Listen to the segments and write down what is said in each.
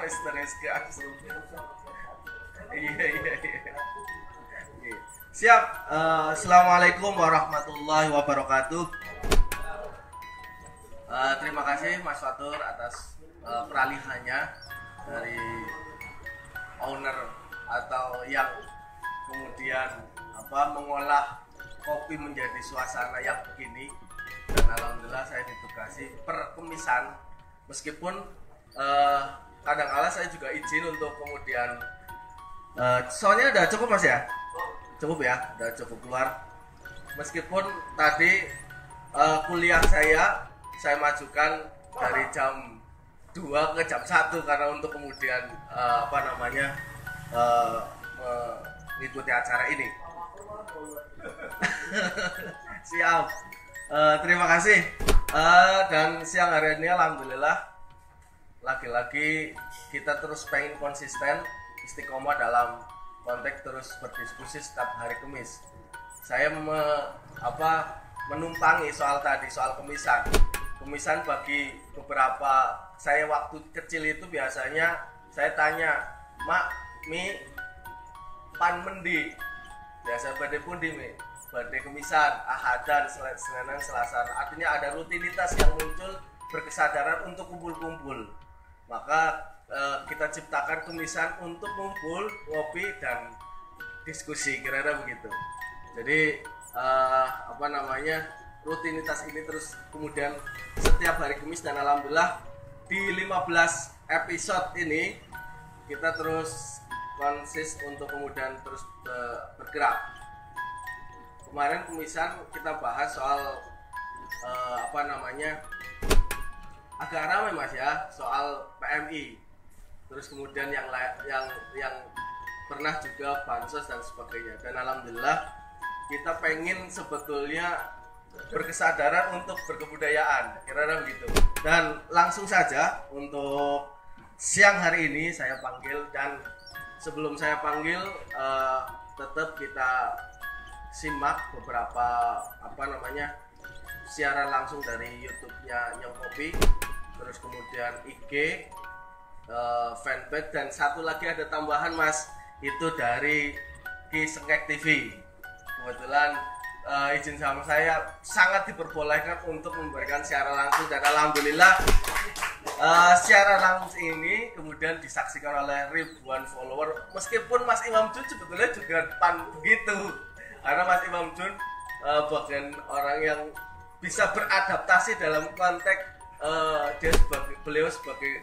Wis terus gas. Iya. Siap. Assalamualaikum warahmatullahi wabarakatuh. Terima kasih Mas Fatur atas peralihannya dari owner atau yang kemudian mengolah kopi menjadi suasana yang begini. Dan alhamdulillah saya ditugasi perkemisan, meskipun kadang-kala saya juga izin untuk kemudian soalnya udah cukup Mas ya? Cukup ya, udah cukup keluar. Meskipun tadi kuliah saya majukan dari jam 2 ke jam 1 karena untuk kemudian mengikuti acara ini. Siap. Terima kasih. Dan siang hari ini alhamdulillah lagi-lagi kita terus pengen konsisten istiqomah dalam konteks terus berdiskusi setiap hari Kamis. Saya menumpangi soal kemisan. Kemisan bagi beberapa saya waktu kecil itu biasanya saya tanya, "Mak, Mi pan mendi?" Biasa badai pundi, Mi? Badai kemisan, ahadan, Senin, Selasa. Artinya ada rutinitas yang muncul berkesadaran untuk kumpul-kumpul. Maka kita ciptakan kemisan untuk ngumpul, ngopi dan diskusi, kira-kira begitu. Jadi rutinitas ini terus kemudian setiap hari Kamis, dan alhamdulillah di 15 episode ini kita terus konsis untuk kemudian terus bergerak. Kemarin Kemisan kita bahas soal agak ramai Mas ya, soal PMI. Terus kemudian yang pernah juga bansos dan sebagainya. Dan alhamdulillah kita pengen sebetulnya berkesadaran untuk berkebudayaan, kira-kira begitu. Dan langsung saja untuk siang hari ini saya panggil, dan sebelum saya panggil tetap kita simak beberapa siaran langsung dari YouTube-nya Nyong Kopi, terus kemudian IG, fanpage, dan satu lagi ada tambahan Mas, itu dari Ki Sengkek TV. Kebetulan izin sama saya sangat diperbolehkan untuk memberikan siaran langsung, dan alhamdulillah siaran langsung ini kemudian disaksikan oleh ribuan follower. Meskipun Mas Imam Jun sebetulnya juga begitu, karena Mas Imam Jun bagian orang yang bisa beradaptasi dalam konteks beliau sebagai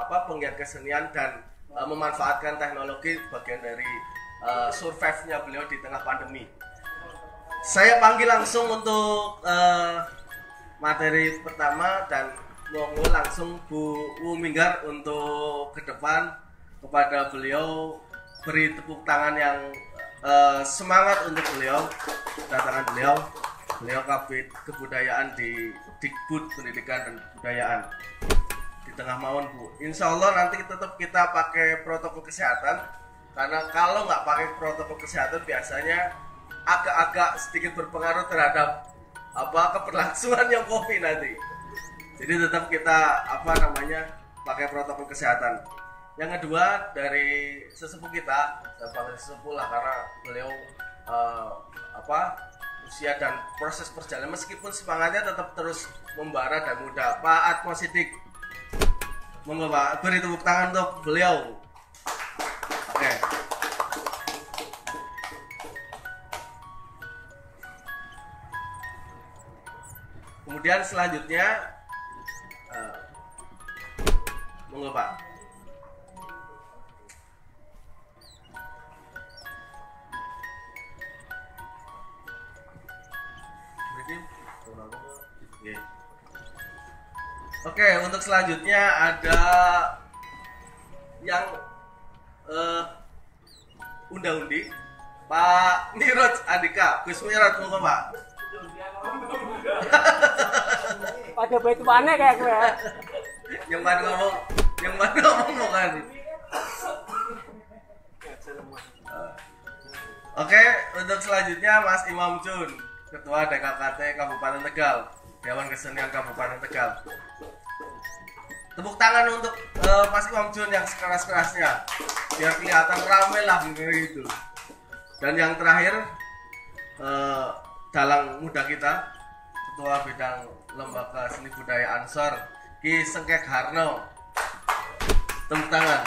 penggiat kesenian dan memanfaatkan teknologi bagian dari survive-nya beliau di tengah pandemi. Saya panggil langsung untuk materi pertama, dan monggo langsung Bu Minggar untuk ke depan. Kepada beliau beri tepuk tangan yang semangat untuk beliau, kedatangan beliau Kabid Kebudayaan di Dikbud Pendidikan dan Kebudayaan di tengah mawon Bu. Insya Allah nanti tetap kita pakai protokol kesehatan, karena kalau nggak pakai protokol kesehatan biasanya agak-agak sedikit berpengaruh terhadap keberlangsungan yang kopi nanti. Jadi tetap kita pakai protokol kesehatan. Yang kedua dari sesepuh kita, saya panggil sesepuh lah karena beliau usia dan proses perjalanan, meskipun semangatnya tetap terus membara dan muda, Pak Atmo Sidik. Monggo Pak, beri tepuk tangan untuk beliau. Oke. Kemudian selanjutnya monggo Pak. Oke, untuk selanjutnya ada yang unda-undi Pak Miroj Andika. Gus Miroj, monggo Pak. Ada baitu mana kayak gue. Yang mana ngomong kan. Oke, untuk selanjutnya Mas Imam Jun, Ketua DKKT Kabupaten Tegal, Dewan Kesenian Kabupaten Tegal. Tepuk tangan untuk Mas Imam Jun yang sekeras-kerasnya biar kelihatan rame lah gitu. Dan yang terakhir dalang muda kita, Ketua Bidang Lembaga Seni Budaya Ansor, Ki Sengkek Harno. Tepuk tangan.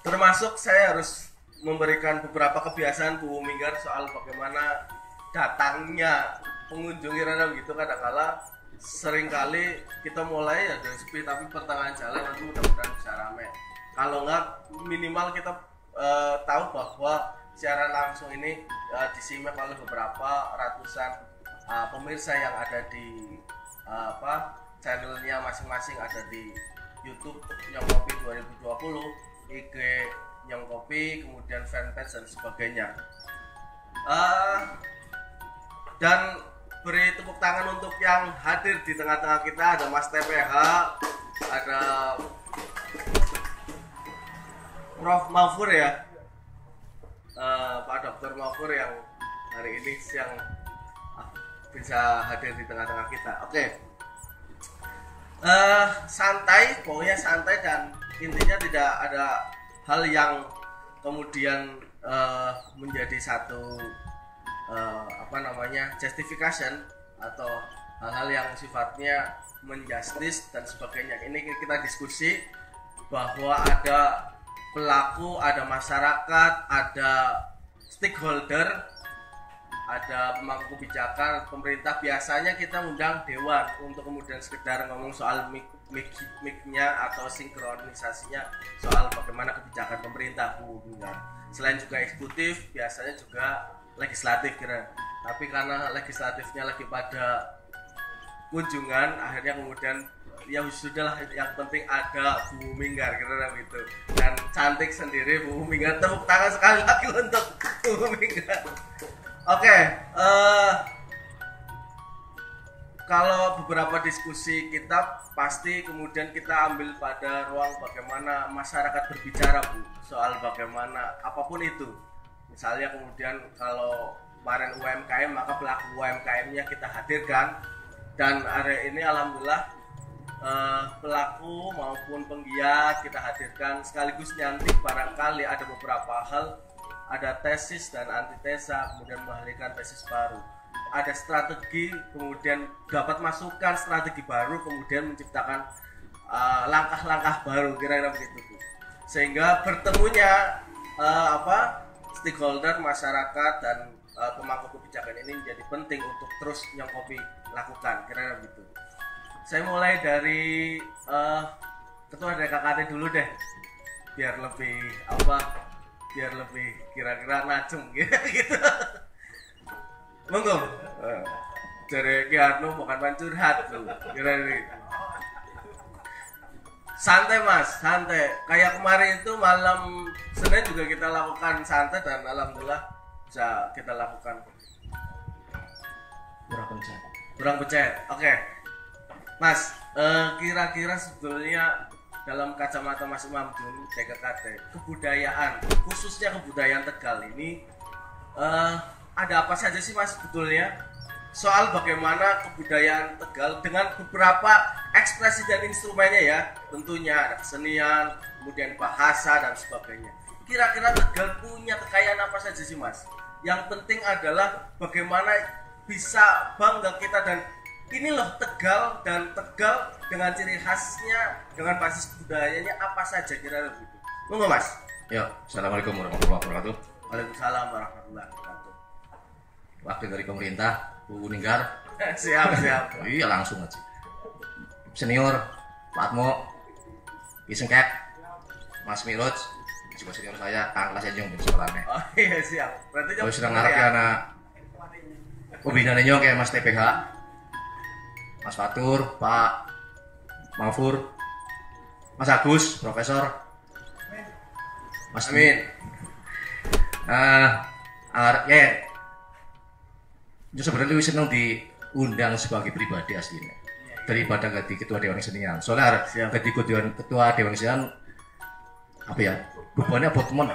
Termasuk saya harus memberikan beberapa kebiasaan Bu Minggar soal bagaimana datangnya pengunjung Irana gitu. Kadang-kala seringkali kita mulai ya dari sepi, tapi pertengahan jalan nanti mudah-mudahan bisa rame. Kalau enggak minimal kita tahu bahwa siaran langsung ini disimak oleh beberapa ratusan pemirsa yang ada di channelnya masing-masing, ada di YouTube Nyong Kopi 2020, IG Nyong Kopi, kemudian fanpage dan sebagainya. Dan beri tepuk tangan untuk yang hadir di tengah-tengah kita. Ada Mas TPH, ada Prof Mahfur ya, Pak Dr. Mahfur yang hari ini siang bisa hadir di tengah-tengah kita. Oke. Santai, pokoknya santai, dan intinya tidak ada hal yang kemudian menjadi satu justification atau hal-hal yang sifatnya menjustis dan sebagainya. Ini kita diskusi bahwa ada pelaku, ada masyarakat, ada stakeholder, ada pemangku kebijakan, pemerintah. Biasanya kita undang dewan untuk kemudian sekedar ngomong soal mic-nya atau sinkronisasinya soal bagaimana kebijakan pemerintah, Bu. Selain juga eksekutif, biasanya juga legislatif kira. Tapi karena legislatifnya lagi pada kunjungan, akhirnya kemudian ya sudahlah, yang penting ada Bu Minggar kira gitu. Dan cantik sendiri Bu Minggar. Tepuk tangan sekali lagi untuk Bu Minggar. Oke, kalau beberapa diskusi kita pasti kemudian kita ambil pada ruang bagaimana masyarakat berbicara, Bu, soal bagaimana apapun itu. Misalnya kemudian kalau kemarin UMKM, maka pelaku UMKM-nya kita hadirkan. Dan hari ini alhamdulillah pelaku maupun penggiat kita hadirkan, sekaligus nyantik barangkali ada beberapa hal, ada tesis dan antitesa, kemudian melahirkan tesis baru, ada strategi, kemudian dapat masukan strategi baru, kemudian menciptakan langkah-langkah baru, kira-kira begitu, Bu. Sehingga bertemunya stakeholder, masyarakat, dan pemangku kebijakan ini menjadi penting untuk terus Nyong Kopi lakukan, kira-kira begitu. Saya mulai dari Ketua DKKT dulu deh, biar lebih kira-kira najem gitu. Monggo. Dari Kiarno bukan pancurhat tuh, kira-kira. Santai Mas, santai. Kayak kemarin itu malam Senin juga kita lakukan santai, dan alhamdulillah bisa kita lakukan. Kurang pencet. Oke. Mas, kira-kira sebetulnya dalam kacamata Mas Imam Jun, DKKT, kebudayaan, khususnya kebudayaan Tegal ini ada apa saja sih Mas sebetulnya? Soal bagaimana kebudayaan Tegal dengan beberapa ekspresi dan instrumennya ya, tentunya ada kesenian, kemudian bahasa dan sebagainya. Kira-kira Tegal punya kekayaan apa saja sih Mas? Yang penting adalah bagaimana bisa bangga kita, dan ini loh Tegal, dan Tegal dengan ciri khasnya, dengan basis budayanya apa saja kira-kira begitu. Monggo Mas. Ya, assalamualaikum warahmatullahi wabarakatuh. Waalaikumsalam warahmatullahi wabarakatuh. Wakil dari pemerintah, Bu Minggar. Siap. Iya, langsung aja. Senior, Pak Atmo, Ki Sengkek, Mas Miroj, juga senior saya, Kang Kelas Enjong di sekolahnya. Oh iya, siap. Berarti kalau sedang ngarep ya anak pembinaan nyong kayak Mas TPH, Mas Fatur, Pak Mahfur, Mas Agus, Profesor, Mas Amin. Itu sebenarnya lebih senang diundang sebagai pribadi aslinya daripada jadi ketua Dewan Kesenian. Soalnya jadi ketua Dewan Kesenian apa ya, bebannya buat temen.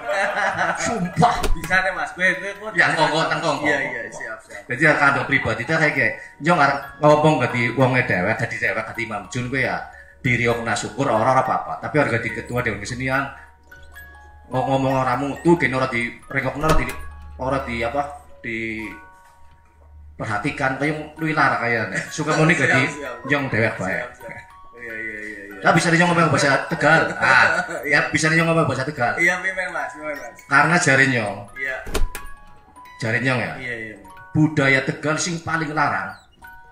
Sumpah. Bisa deh Mas, gue ya ngomong. Iya, siap. Jadi kantor pribadi itu kayak nyong ngomong gak di uangnya dewek, gak di Imam Jun gue ya diriokna syukur ora apa-apa. Tapi harga di ketua Dewan Kesenian ngomong ora mutu gen ora di rengokna ora di apa di perhatikan kayak luwih lara kayane. Suka muni gadi nyong dewek bae. Iya. Lah bisa ngomong bahasa Tegal. Ya bisa ngomong bahasa Tegal. Iya, pimen Mas. Karena jare nyong. Iya. Jare nyong ya. Iya. Budaya Tegal sing paling larang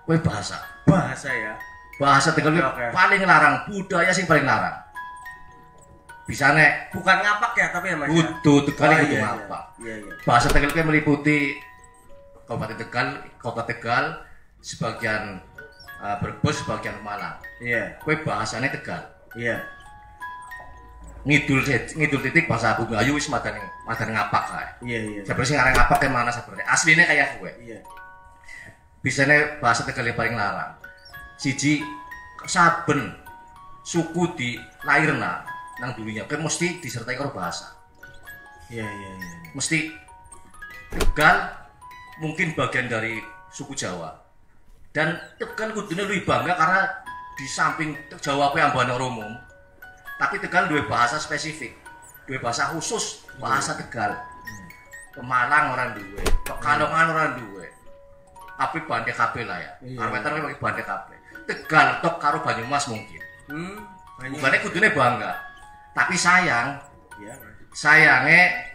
kowe bahasa. Bahasa ya. Bahasa Tegal Oke. paling larang, budaya sing paling larang. Bisa nek Bukan ngapak ya, tapi ya Mas. kudu Tegal Oh, kudu iya. apa? Iya. Bahasa Tegal itu meliputi Kabupaten Tegal, Kota Tegal, sebagian Brebes, sebagian Malang. Iya. Kowe bahasane Tegal. Iya. Ngidul titik bahasa Abu Gayu wis madan ngapak kae. Iya. Sebenarnya sing arep ngapak ke mana sebenarnya? Asline kayak kowe. Iya. Bisane bahasa Tegal yang paling larang. Siji saben suku di lairna nang dunia kowe mesti disertai karo bahasa. Iya. Mesti Tegal mungkin bagian dari suku Jawa. Dan Tegal kudune luwih bangga karena di samping Jawa kuwi ambane umum, tapi Tegal duwe bahasa spesifik, duwe bahasa khusus, bahasa Tegal. Pemalang orang duwe, Pekalongan orang duwe. Tapi bande kabeh lah ya. Iya. Karwetan kuwi bande kabeh. Tegal tok karo Banyumas mungkin. Bukannya kudune bangga. Tapi sayang, Iya. sayange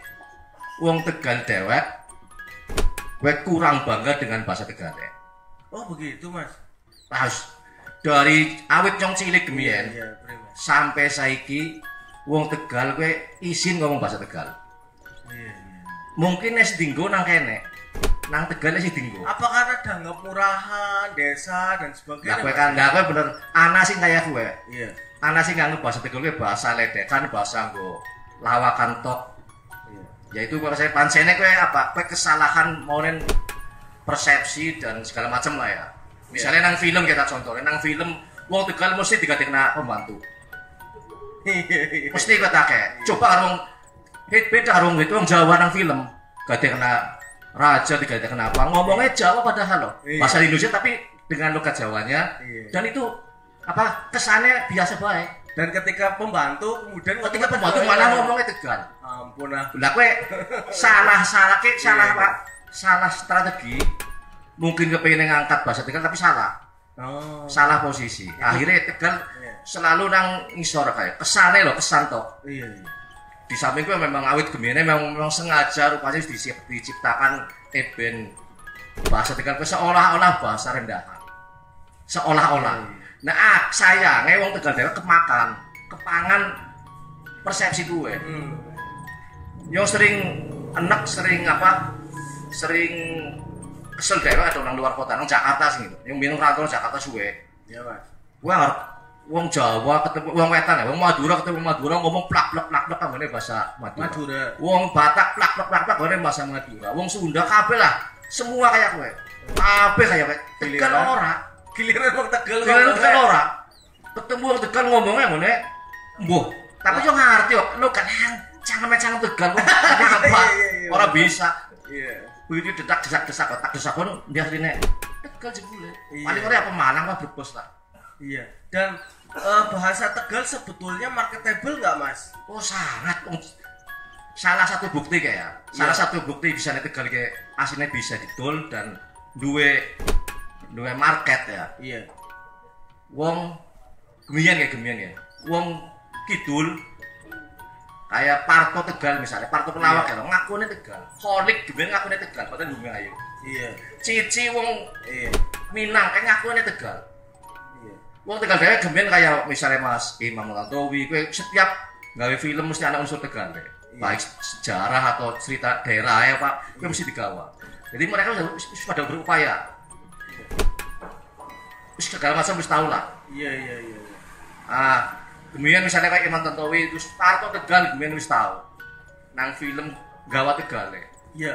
wong Tegal dewek kowe kurang bangga dengan bahasa Tegal. Oh, begitu, Mas. Terus dari awit nyong cilik gemien Iya, Mas. sampai saiki wong Tegal kowe izin ngomong bahasa Tegal. Iya. Mungkin wis dinggo nang kene. Nang Tegal wis dinggo. Apa karena dianggap murahan, desa dan sebagainya? Lah kowe Mas? kan, lah kowe bener ana sing kaya kowe. Iya. Ana sing nganggep bahasa Tegal kowe bahasa ledekan, bahasa nggo lawakan tok. Iya. Yaitu kalau saya pansene kowe apa? Kowe kesalahan maunen persepsi dan segala macam lah ya. Misalnya nang film kita contohnya, nang film wong Tegal mesti digatekna pembantu. Iya. Mesti katake. Coba arung beda arung itu wong Jawa nang film gatekna raja digatekna apa? Ngomongnya Jawa padahal loh. Iya. Bahasa Indonesia tapi dengan logat Jawanya. Iya. Dan itu apa? Kesannya biasa baik. Dan ketika pembantu kemudian Ketika pembantu malah ngomongnya Tegal. ampun ah. Lah kowe salah Pak. Salah strategi. Mungkin kepengin ngangkat bahasa Tegal tapi salah. Oh. Salah posisi. Akhirnya Tegal Iya. selalu nang ngisor kayak kesane loh, kesan tok. Iya. Di samping gue memang awit gemene memang sengaja rupanya diciptakan eben bahasa Tegal gue seolah-olah bahasa rendahan. Seolah-olah. Nah, sayangnya wong Tegal dhewe kepangan persepsi gue. Yang sering enek sering kesel dhewe atau nang luar kota nang Jakarta sing gitu. Yang minum rantau Jakarta suwe. Iya, Mas. Wah, wong Jawa ketemu wong wetan ya, wong Madura ketemu Madura ngomong plak ngene bahasa Madura. Madura. Wong Batak plak ngene bahasa Madura. Wong Sunda kabeh lah, semua kayak kowe. Kabeh kayak kowe. Tegal ora. Giliran wong Tegal. Giliran Tegal ora. Ketemu wong Tegal ngomongnya ngene, mbuh. Tapi yo ngerti kok, lu kan jangan Tegal kok. Apa? Ora bisa. Iya. Begitu desak pun dia asline Tegal jebule. Iya. Paling ora apa Malang apa Brebes lah. Iya. Dan bahasa Tegal sebetulnya marketable nggak, Mas? Oh sangat. Salah satu bukti kayak salah satu bukti bisa Tegal kayak aslinya bisa didol dan duwe market ya. Iya. Wong gemian ya. Wong kidul kayak Parto Tegal misalnya, Parto Pelawak ya, ngakune Tegal. Kholik gemian ngakune Tegal, padahal Bumi Ayu. Iya. Cici wong Iya. Minang kayak ngakune Tegal. Iya. Wong Tegal dhewe gemian kayak misalnya Mas Imam Tantowi, kowe setiap gawe film mesti ana unsur Tegal deh. Baik sejarah atau cerita daerah ya Pak, kowe mesti digawa. Jadi mereka wis pada berupaya. Wis segala macam wis tahu lah. Iya. Kemudian misalnya kayak Imam Tantowi terus Parto Tegal kemudian wis tahu. Nang film gawa Tegal ya. Iya.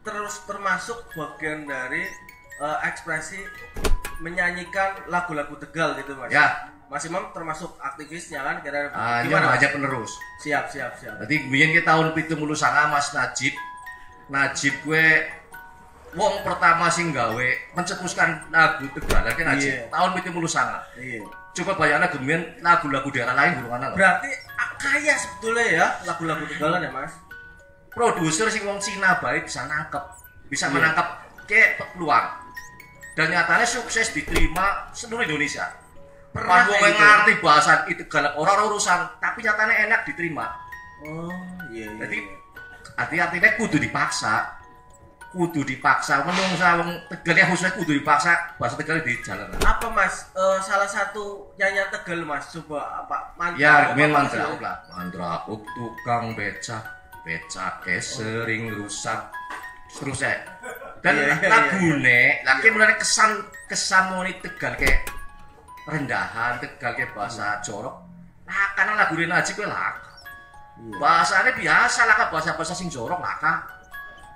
Terus termasuk bagian dari ekspresi menyanyikan lagu-lagu Tegal gitu, Mas. Ya. Mas Imam termasuk aktivisnya kan kira Gimana aja penerus. Siap. Jadi kemudian kita tahun 79 Mas Najib gue wong pertama sing gawe mencetuskan lagu Tegalan kan aja Iya. tahun 79. Iya. Coba bayangkan gemen lagu-lagu daerah lain burung ana. Berarti kaya sebetulnya ya lagu-lagu Tegalan ya Mas. Produser sing wong Cina baik bisa nangkep, bisa Iya. menangkap kayak peluang. Dan nyatanya sukses diterima seluruh Indonesia. Pernah Pas wong kayak gitu? ngerti bahasa itu Tegalan orang urusan, tapi nyatanya enak diterima. Oh, iya iya. Jadi iya. artinya kudu dipaksa menungsa wong Tegal ya khususnya kudu dipaksa bahasa Tegal di jalan. Apa Mas? Salah satu nyanyian Tegal Mas. Coba apa? Ya, men apa, mantra Mas? lah. Mantra tukang becak sering rusak. Seterusnya. Dan Iya, iya, lagune, lagi mulai kesan moni Tegal kayak rendahan, Tegal kayak bahasa jorok. Nah, karena lagune Najib kuwi lah. Iya. Bahasanya biasa lah bahasa-bahasa sing jorok lah.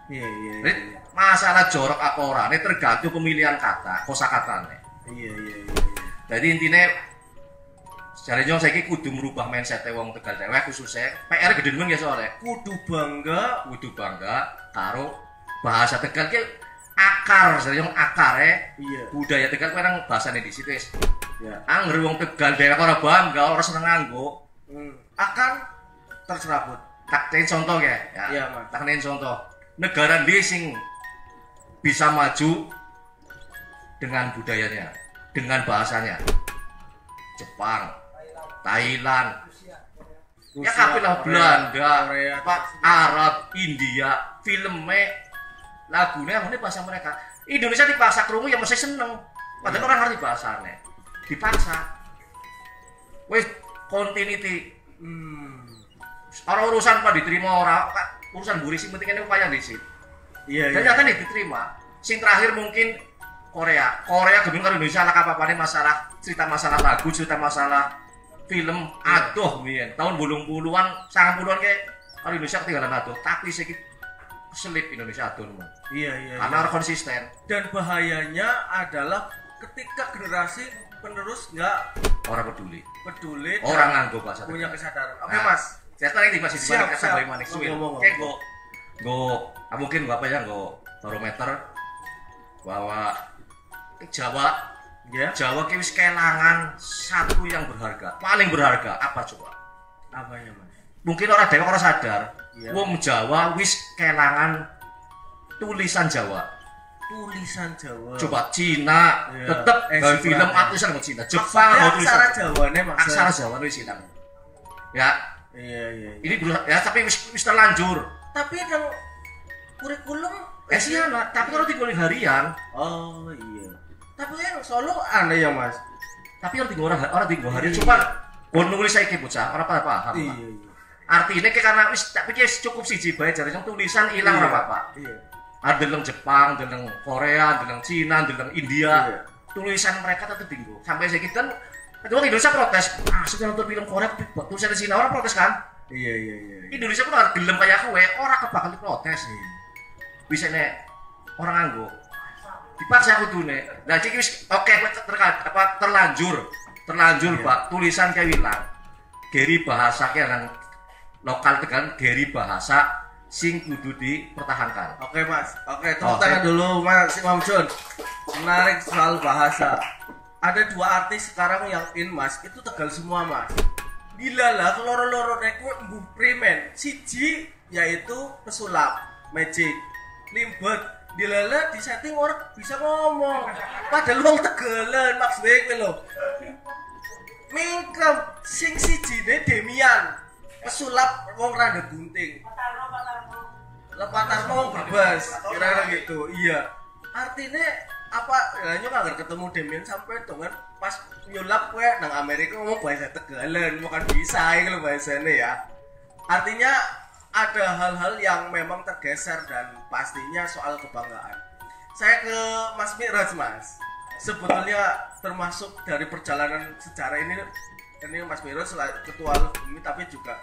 Iya iya. Jadi, masalah jorok apa ora ini tergantung pemilihan kata, kosakatane. Iya iya iya. Jadi intinya secara jong saya kudu merubah mindset wong Tegal dewek khususnya PR gede men ya soalnya Kudu bangga. karo bahasa Tegal ki akar secara jong akare Iya. budaya Tegal kuwi nang bahasane di situ wis. Ya. Angger wong Tegal dewek ora bangga, ora seneng nganggo. Akan terserabut. Tak tein contoh ya. Iya, Mas. Tak tein contoh. Negara ndi sing bisa maju dengan budayanya, dengan bahasanya. Jepang, Thailand, ya kabeh lah Belanda, Korea, Pak, Arab, India, filmnya, lagunya ini bahasa mereka. Indonesia dipaksa krungu ya mesti seneng. Padahal orang ngerti bahasanya. Dipaksa. Wis continuity. Orang urusan apa diterima orang urusan buri sing penting ini upaya disit. Iya Dan iya. nyata diterima. Sing terakhir mungkin Korea gemeng karo Indonesia lah apa-apane masalah cerita masalah lagu, cerita masalah film aduh mien tahun 80-an 90-an kayak karo Indonesia ketinggalan aduh tapi sik selip Indonesia aduh Iya iya. karena orang konsisten Dan bahayanya adalah ketika generasi penerus nggak orang peduli peduli dan orang nganggo bahasa punya Tegal. kesadaran. Oke Nah, Mas. saya tadi masih di mana Siap, kata siap. Bayi Manik Suwil Ngomong. kayak mungkin apa ya barometer bahwa Jawa Ya. Jawa ki wis kelangan satu yang berharga, paling berharga apa coba? Apanya Mas? Mungkin orang dewek orang sadar, Iya. wong Jawa wis kelangan tulisan Jawa. Tulisan Jawa. Coba Cina Iya. tetep gawe film Sebenarnya. tulisan sama Cina, Jepang Maksudnya gawe tulisan aksara Jawane maksudnya. aksara Jawa nulis Cina. Ya, Iya iya. ini ya tapi wis terlanjur. Tapi yang kurikulum Sih anak, tapi kalau tinggal harian, Oh iya. Tapi yang Solo aneh ya Mas. tapi kalau tinggal orang tinggal harian Iya. coba kon nulis saiki bocah, orang pada paham. Iya Pak. iya. Artinya kayak karena wis tapi wis cukup siji bae jare tulisan ilang ora apa-apa. Iya. Ada deleng Jepang, deleng Korea, deleng Cina, deleng India. Iya. Tulisan mereka tetap tinggi. Sampai saya kan kedua Indonesia protes. Sudah nonton film Korea tulisan di Cina orang protes kan? Iya iya iya. Indonesia pun orang gelem kayak kowe, orang kebakal protes. Bisa nek orang nganggo. Dipaksa kudune. Lah iki wis oke terlanjur. Terlanjur, Iya. Pak. Tulisan kayak wilang. Geri bahasa kayak nang lokal tekan geri bahasa sing kudu dipertahankan. Oke Mas, oke tepuk Oke. tangan dulu Mas Imam Jun. Menarik soal bahasa. Ada dua artis sekarang yang in Mas, itu Tegal semua Mas. Gila lah, keloro-loro neku mbuh primen. Siji yaitu pesulap, magic, limbet. Dilala di setting orang bisa ngomong. Padahal wong Tegalan maksudnya kuwi lho. Mingkem sing sijine Demian. Pesulap wong rada gunting. Lepatar mau berbas, kira-kira gitu. Iya. Artinya apa? Ya nggak ketemu Demian sampai dengan pas nyulap gue nang Amerika ngomong bahasa Tegalan, bukan bisa itu bahasanya ya. Artinya ada hal-hal yang memang tergeser dan pastinya soal kebanggaan. Saya ke Mas Miraj Mas. Sebetulnya termasuk dari perjalanan sejarah ini Mas Miraj selain ketua Bumi tapi juga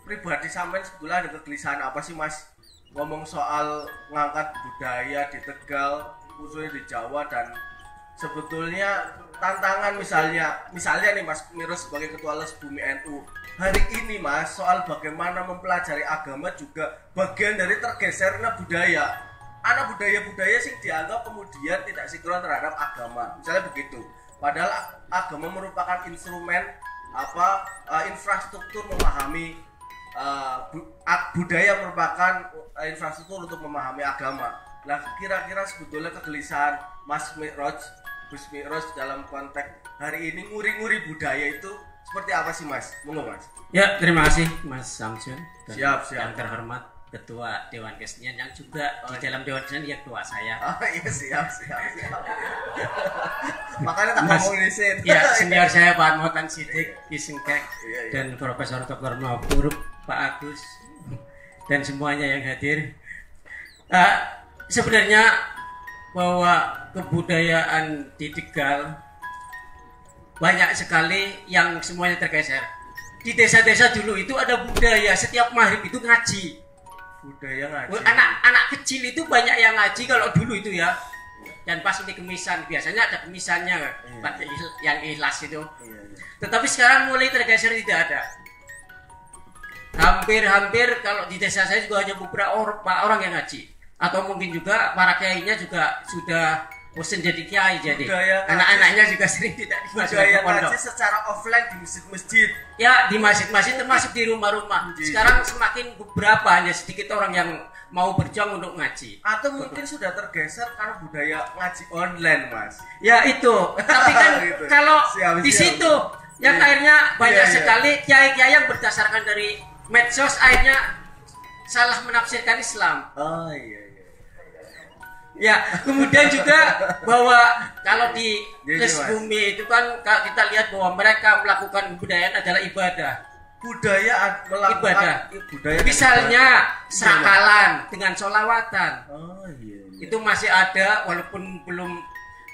pribadi sampean sebetulnya ada kegelisahan apa sih Mas ngomong soal ngangkat budaya di Tegal khususnya di Jawa dan sebetulnya tantangan misalnya nih Mas Miraj sebagai ketua Les Bumi NU hari ini Mas soal bagaimana mempelajari agama juga bagian dari tergesernya budaya ana budaya-budaya sing dianggap kemudian tidak sinkron terhadap agama. Misalnya begitu. Padahal agama merupakan instrumen infrastruktur memahami budaya merupakan infrastruktur untuk memahami agama. Nah, kira-kira sebetulnya kegelisahan Gus Mi'raj dalam konteks hari ini nguri-nguri budaya itu seperti apa sih Mas? Monggo Mas. Ya, terima kasih Mas Samsun. Siap. Yang terhormat Ketua Dewan Kesenian yang juga di dalam Dewan Kesenian ya ketua saya. Oh iya siap. Makanya tak Mas, ngomong di sini. Ya, senior saya Pak Motan Sidik, Kisengkek, Iya. dan Profesor Dr. Mafur, Pak Agus, dan semuanya yang hadir. Sebenarnya bahwa kebudayaan di Tegal banyak sekali yang semuanya tergeser. Di desa-desa dulu itu ada budaya setiap maghrib itu ngaji. Budaya ngaji. Anak-anak kecil itu banyak yang ngaji kalau dulu itu ya. Dan pas ini kemisan, biasanya ada kemisannya pakai yang ikhlas itu. Iya. Tetapi sekarang mulai tergeser, tidak ada. Hampir kalau di desa saya juga hanya beberapa orang yang ngaji. Atau mungkin juga para kiainya juga sudah bosan jadi kiai, jadi anak-anaknya juga sering tidak dimasukkan ke pondok. Ngaji secara offline di masjid-masjid. Ya, di masjid-masjid termasuk di rumah-rumah. Sekarang semakin beberapa, hanya sedikit orang yang mau berjuang untuk ngaji. Atau mungkin sudah tergeser karena budaya ngaji online, Mas. Ya itu. Tapi kan Gitu. kalau Siap. di situ yang Iya. akhirnya banyak Iya. sekali kiai-kiai yang berdasarkan dari medsos akhirnya salah menafsirkan Islam. Oh iya. Ya, kemudian juga bahwa kalau di Iya, Les Mas. Bumi itu kan kita lihat bahwa mereka melakukan kebudayaan adalah ibadah. Melakukan Ibadah. budaya. Misalnya serakalan dengan sholawatan. Oh iya. Itu masih ada walaupun belum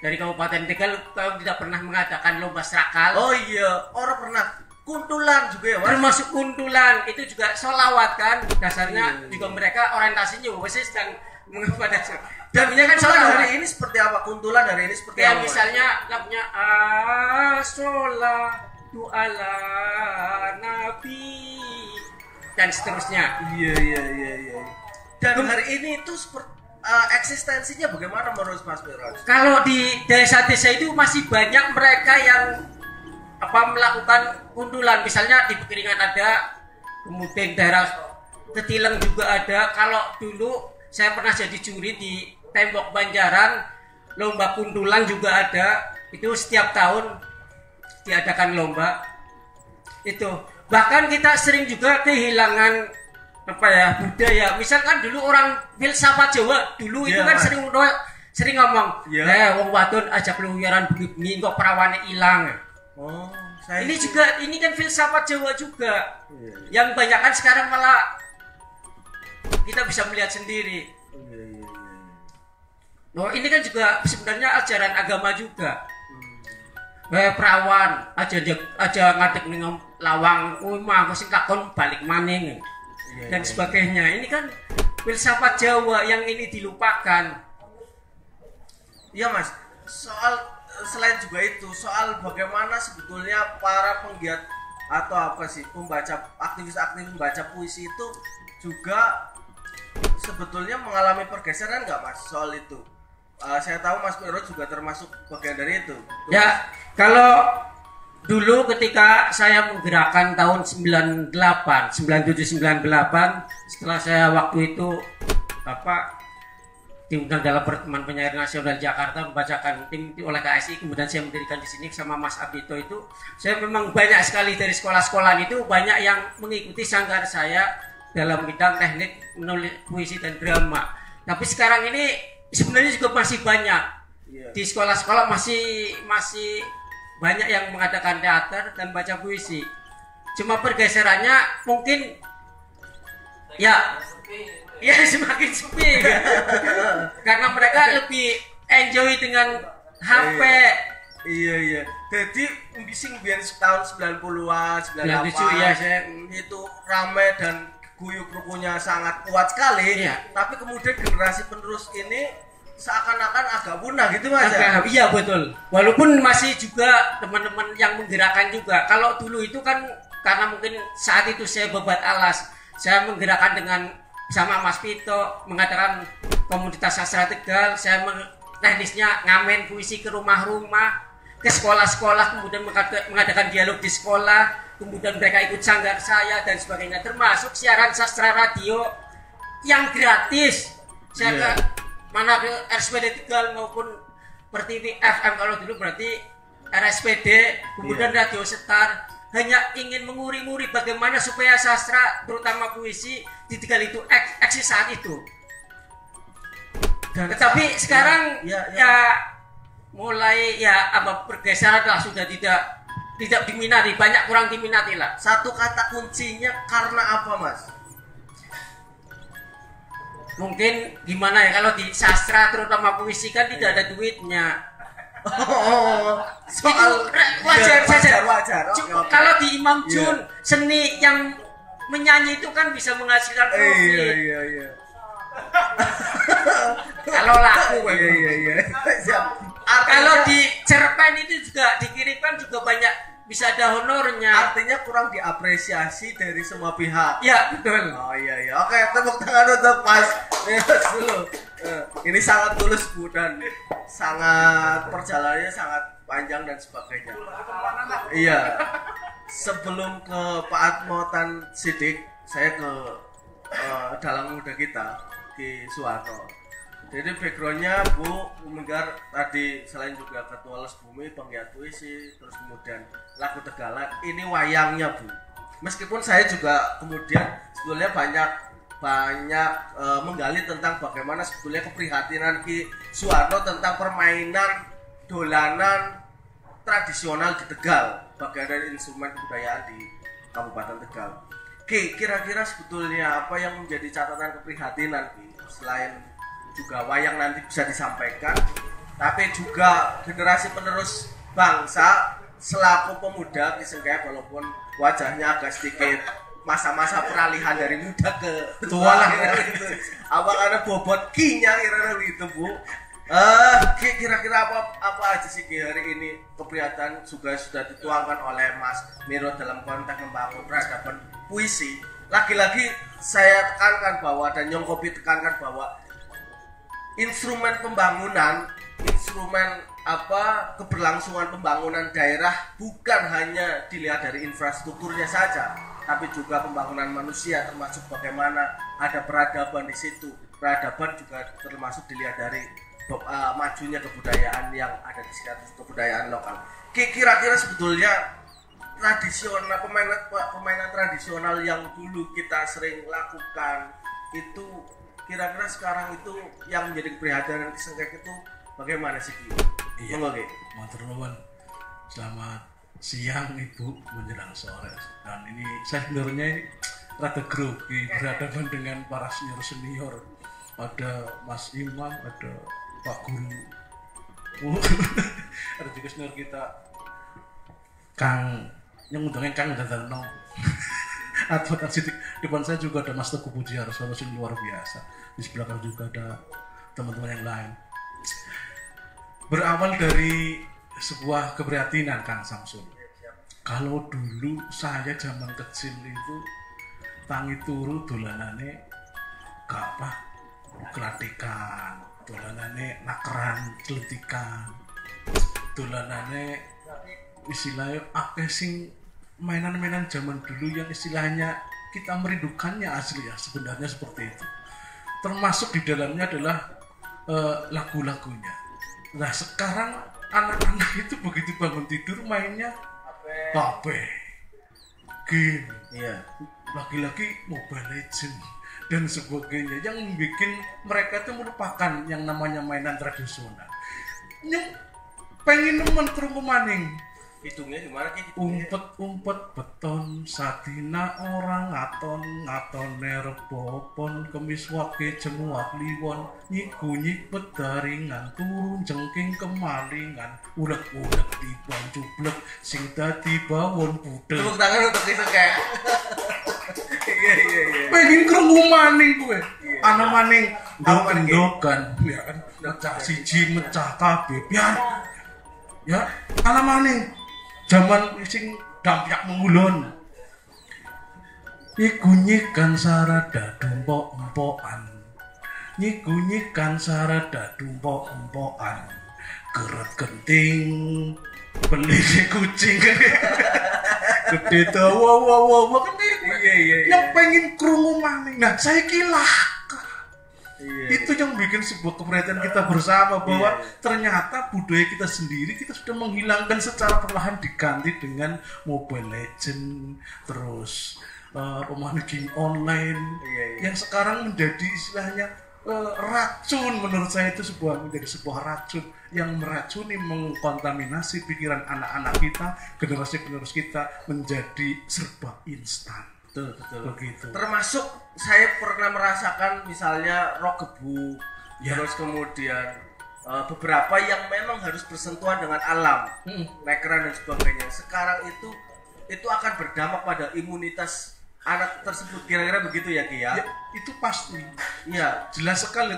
dari Kabupaten Tegal kalau tidak pernah mengadakan lomba serakal. Oh iya, orang pernah kuntulan juga ya, Mas. Termasuk kuntulan itu juga sholawat kan dasarnya Iya. juga mereka orientasinya masih sedang mengepada Dan kan kuntulan sholawat. hari ini seperti apa? Kuntulan hari ini seperti Ya apa? Mas? misalnya lagunya sholatu ala nabi dan seterusnya. Iya. Dan hari ini itu eksistensinya bagaimana menurut Mas Mi'raj? Kalau di desa-desa itu masih banyak mereka yang melakukan kuntulan, misalnya di Pekeringan ada, kemudian daerah Ketileng juga ada. Kalau dulu saya pernah jadi juri di Tembok Banjaran, lomba kuntulan juga ada. Itu setiap tahun diadakan lomba. Itu bahkan kita sering juga kehilangan budaya. Misalkan dulu orang filsafat Jawa dulu itu Iya, kan Mas. sering ngomong, Iya. wong wadon ajak luyaran bengi kok perawane ilang. Oh, Ini kan filsafat Jawa juga. Iya. Yang banyak kan sekarang malah kita bisa melihat sendiri. Iya. Oh, ini kan juga sebenarnya ajaran agama juga. Perawan aja ngadeg ning lawang, mah aku sing takon balik maning. Dan sebagainya. Ini kan filsafat Jawa yang ini dilupakan. Iya, Mas. Selain juga itu, soal bagaimana sebetulnya para penggiat atau aktivis-aktivis membaca puisi itu juga sebetulnya mengalami pergeseran nggak, Mas, soal itu? Saya tahu Mas Mi'raj juga termasuk bagian dari itu. Ya, kalau dulu ketika saya menggerakkan tahun 97-98, setelah saya waktu itu diundang dalam pertemuan penyair nasional Jakarta membacakan tim oleh KSI, kemudian saya mendirikan di sini sama Mas Abito itu, saya memang banyak sekali dari sekolah-sekolah itu banyak yang mengikuti sanggar saya dalam bidang teknik menulis puisi dan drama. Tapi sekarang ini sebenarnya juga masih banyak di sekolah-sekolah masih banyak yang mengadakan teater dan baca puisi. Cuma pergeserannya mungkin ya semakin sepi karena mereka lebih enjoy dengan HP. Iya. Jadi sing biyen tahun 90-an, 98 ya, saya itu ramai dan guyub rukunya sangat kuat sekali. Iya. Tapi kemudian generasi penerus ini seakan-akan agak punah gitu, Mas. Iya betul. Walaupun masih juga teman-teman yang menggerakkan juga. Kalau dulu itu kan karena mungkin saat itu saya bebat alas, saya menggerakkan dengan sama Mas Pito mengadakan komunitas sastra Tegal. Saya teknisnya ngamen puisi ke rumah-rumah, ke sekolah-sekolah, kemudian mengadakan dialog di sekolah, kemudian mereka ikut sanggar saya dan sebagainya, termasuk siaran sastra radio yang gratis. Saya ke mana ke RSPD Tegal maupun Pertiwi FM kalau dulu berarti RSPD, kemudian Radio Setar, hanya ingin menguri-nguri bagaimana supaya sastra terutama puisi di Tegal itu eksis saat itu. Dan tetapi sekarang mulai bergeser lah, sudah tidak diminati, banyak kurang diminati lah. Satu kata kuncinya karena apa, Mas? Mungkin gimana ya, kalau di sastra terutama puisi kan tidak ada duitnya. Soal wajar. Kalau di Imam Iya. Jun seni yang menyanyi itu kan bisa menghasilkan profit. Iya. Kalau laku kan. Iya. Kalau di cerpen itu juga dikirimkan juga banyak, bisa ada honornya. Artinya kurang diapresiasi dari semua pihak. Ya betul. Oh iya. Oke, tepuk tangan untuk Mas Miros dulu. Ini sangat tulus Bu dan sangat perjalanannya sangat panjang dan sebagainya. Iya. Sebelum ke Pak Atmotan Sidik, saya ke dalang muda kita di Suwarno. Jadi backgroundnya Bu Menggar tadi selain juga ketua Les Bumi, penggiat puisi, terus kemudian lagu Tegalan, ini wayangnya Bu. Meskipun saya juga kemudian sebetulnya banyak menggali tentang bagaimana sebetulnya keprihatinan Ki Suwarno tentang permainan dolanan tradisional di Tegal, bagian dari instrumen kebudayaan di Kabupaten Tegal. Ki, kira-kira sebetulnya apa yang menjadi catatan keprihatinan Ki, selain juga wayang nanti bisa disampaikan, tapi juga generasi penerus bangsa selaku pemuda Ki Sengkeh, walaupun wajahnya agak sedikit masa-masa peralihan dari muda ke tua lah gitu. Apa karena bobot Ki-nya kira-kira gitu Bu. Kira-kira apa aja sih Ki hari ini keprihatinan juga sudah dituangkan oleh Mas Miro dalam konteks membangun peradaban puisi. Lagi-lagi saya tekankan bahwa dan Nyong Kopi tekankan bahwa instrumen pembangunan, keberlangsungan pembangunan daerah bukan hanya dilihat dari infrastrukturnya saja, tapi juga pembangunan manusia, termasuk bagaimana ada peradaban di situ. Peradaban juga termasuk dilihat dari majunya kebudayaan yang ada di sekitar kebudayaan lokal. Kira-kira sebetulnya tradisional permainan tradisional yang dulu kita sering lakukan itu, kira-kira sekarang itu yang menjadi keprihatinan Ki Sengkeh itu bagaimana sih Ki? Iya, matur nuwun. Selamat siang Ibu menjelang sore. Dan ini saya sebenarnya ini rada grogi berhadapan dengan para senior. Ada Mas Imam, ada Pak Guru. Ada juga senior kita Kang yang undangnya Kang Dadano. Atau Sidik. Depan saya juga ada Mas Teguh Pujiarso, yang luar biasa. Di sebelah kan juga ada teman-teman yang lain. Berawal dari sebuah keprihatinan Kang Samsul. Kalau dulu saya zaman kecil itu tangi turu dolanane kelatikan, dolanane nakeran celetikan, dolanane istilahnya akeh sing mainan-mainan zaman dulu yang istilahnya kita merindukannya asli ya, sebenarnya seperti itu. Termasuk di dalamnya adalah lagu-lagunya. Nah sekarang anak-anak itu begitu bangun tidur mainnya HP, game, lagi-lagi Mobile Legends dan sebagainya, yang membuat mereka itu merupakan yang namanya mainan tradisional. Yang pengen nemen krungu maning. Hitungnya gimana Ki? Umpet-umpet beton sadina orang ngaton nerbopon kemis wake jemuak liwon nyiku nyipet daringan turun jengking kemalingan ulek-ulek dibang cublek sing dadi bawon budel. Tepuk tangan untuk Ki Sengkeh. Iya. Pengen krungu maning kowe. Ana maning Apa ndokan ya kan mecah siji mecah kabeh biar ya ana maning zaman sing dampyak mengulon iku nyikan sarada dompo-empokan nyiku-nyikan sarada dumpo-empokan gerut genting beli kucing gede dawa wow kan yang pengen krungu maning. Nah saya kilah itu yang bikin sebuah keprihatinan kita bersama bahwa ternyata budaya kita sendiri kita sudah menghilangkan secara perlahan diganti dengan Mobile Legend, terus pemain game online yang sekarang menjadi istilahnya racun. Menurut saya itu menjadi sebuah racun yang meracuni, mengkontaminasi pikiran anak-anak kita, generasi penerus kita menjadi serba instan. Betul. Begitu. Termasuk saya pernah merasakan misalnya rock gebuk, terus kemudian beberapa yang memang harus bersentuhan dengan alam, nekeran dan sebagainya. Sekarang itu akan berdampak pada imunitas anak tersebut, kira-kira begitu ya Ki ya? Itu pasti. Iya, jelas sekali.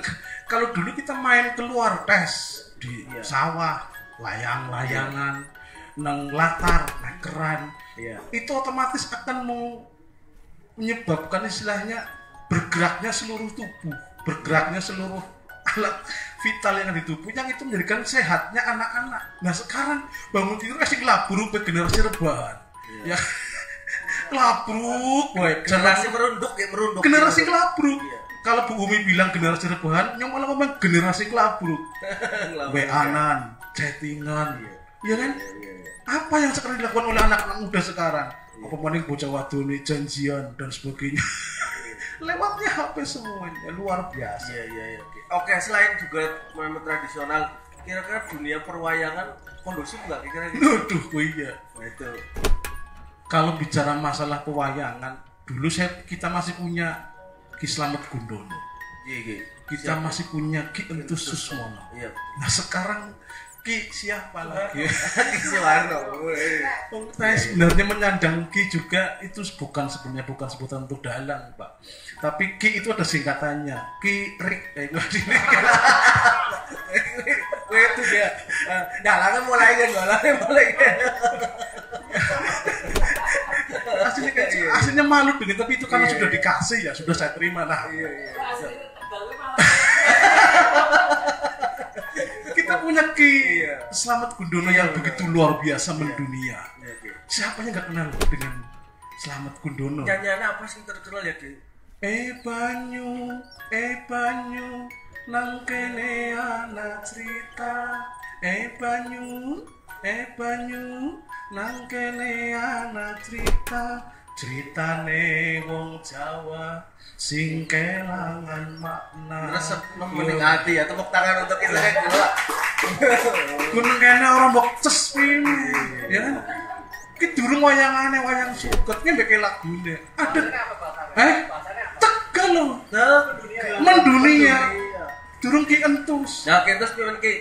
Kalau dulu kita main keluar tes di sawah, layang-layangan, nang latar, nekeran, itu otomatis akan menyebabkan istilahnya bergeraknya seluruh tubuh, bergeraknya seluruh alat vital yang ada di tubuh, yang itu menjadikan sehatnya anak-anak. Nah sekarang bangun tidur kasih kelabruk ke generasi rebahan, ya kelabruk, generasi merunduk. Generasi kelabruk. Kalau Bu Umi bilang generasi rebahan, yang malah ngomong generasi kelabruk, weanan, chattingan, ya kan? Apa yang sekarang dilakukan oleh anak-anak muda sekarang? Apa paling bocah wadone janjian dan sebagainya. Lewatnya HP semuanya, luar biasa. Iya. Oke, selain juga momen tradisional, kira-kira dunia perwayangan kondusif nggak kira-kira? Aduh, iya. Nah, itu. Kalau bicara masalah pewayangan, dulu kita masih punya Ki Slamet Gundono. Iya. Kita masih punya Ki Entus Susmono. Iya. Nah sekarang Ki siapa lagi? Ki Siwarno. Saya sebenarnya menyandang Ki juga itu sebenarnya bukan sebutan untuk dalang, Pak. Tapi Ki itu ada singkatannya. Ki Rik. Itu dia. Dalangnya mulai kan. Aslinya malu dengan, tapi itu karena sudah dikasih ya, sudah saya terima lah. Iya. Kita punya Ki Slamet Gundono yang begitu luar biasa mendunia. Siapanya nggak kenal dengan Slamet Gundono? Nyanyiannya apa sih terkenal ya Ki? Banyu, nang kene ana cerita. Banyu, nang kene ana cerita. Ceritane wong Jawa sing kelangan makna. Resep nemening hati ya, tepuk tangan untuk kita dulu. Gunung kene orang mbok ces pini. Ya kan? Ki durung wayangane wayang suket ki mbek lagune. Ada. Tegal lho. Mendunia. Durung Ki Entus. Nah, Ki Entus piye Ki?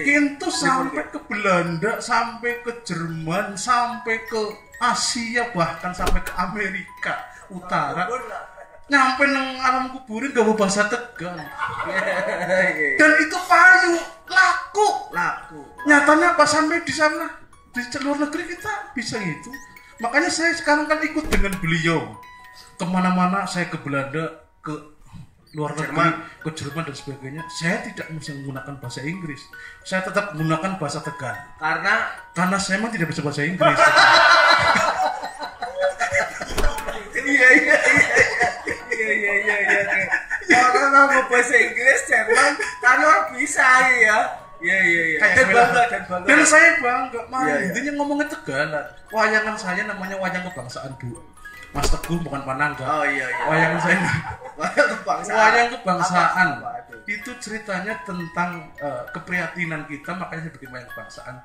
Ki Entus sampai ke Belanda, sampai ke Jerman, sampai ke Asia, bahkan sampai ke Amerika Utara. Nyampe nang alam kuburin gak bahasa Tegal. Dan itu payu laku. Nyatanya pas sampai di sana di luar negeri kita bisa gitu. Makanya saya sekarang kan ikut dengan beliau kemana-mana. Saya ke Belanda, ke luar negeri, ke Jerman dan sebagainya. Saya tidak bisa menggunakan bahasa Inggris. Saya tetap menggunakan bahasa Tegal. Karena saya memang tidak bisa bahasa Inggris. Iya. Orang ngomong bahasa Inggris, Jerman, kan orang bisa ya. Iya. Dan saya bangga. Intinya ngomongnya Tegalan. Wayangan saya namanya wayang kebangsaan, Bu. Mas Teguh bukan Panangga. Oh iya. Wayangan saya wayang kebangsaan. Apa? Itu ceritanya tentang keprihatinan kita, makanya saya bikin wayang kebangsaan.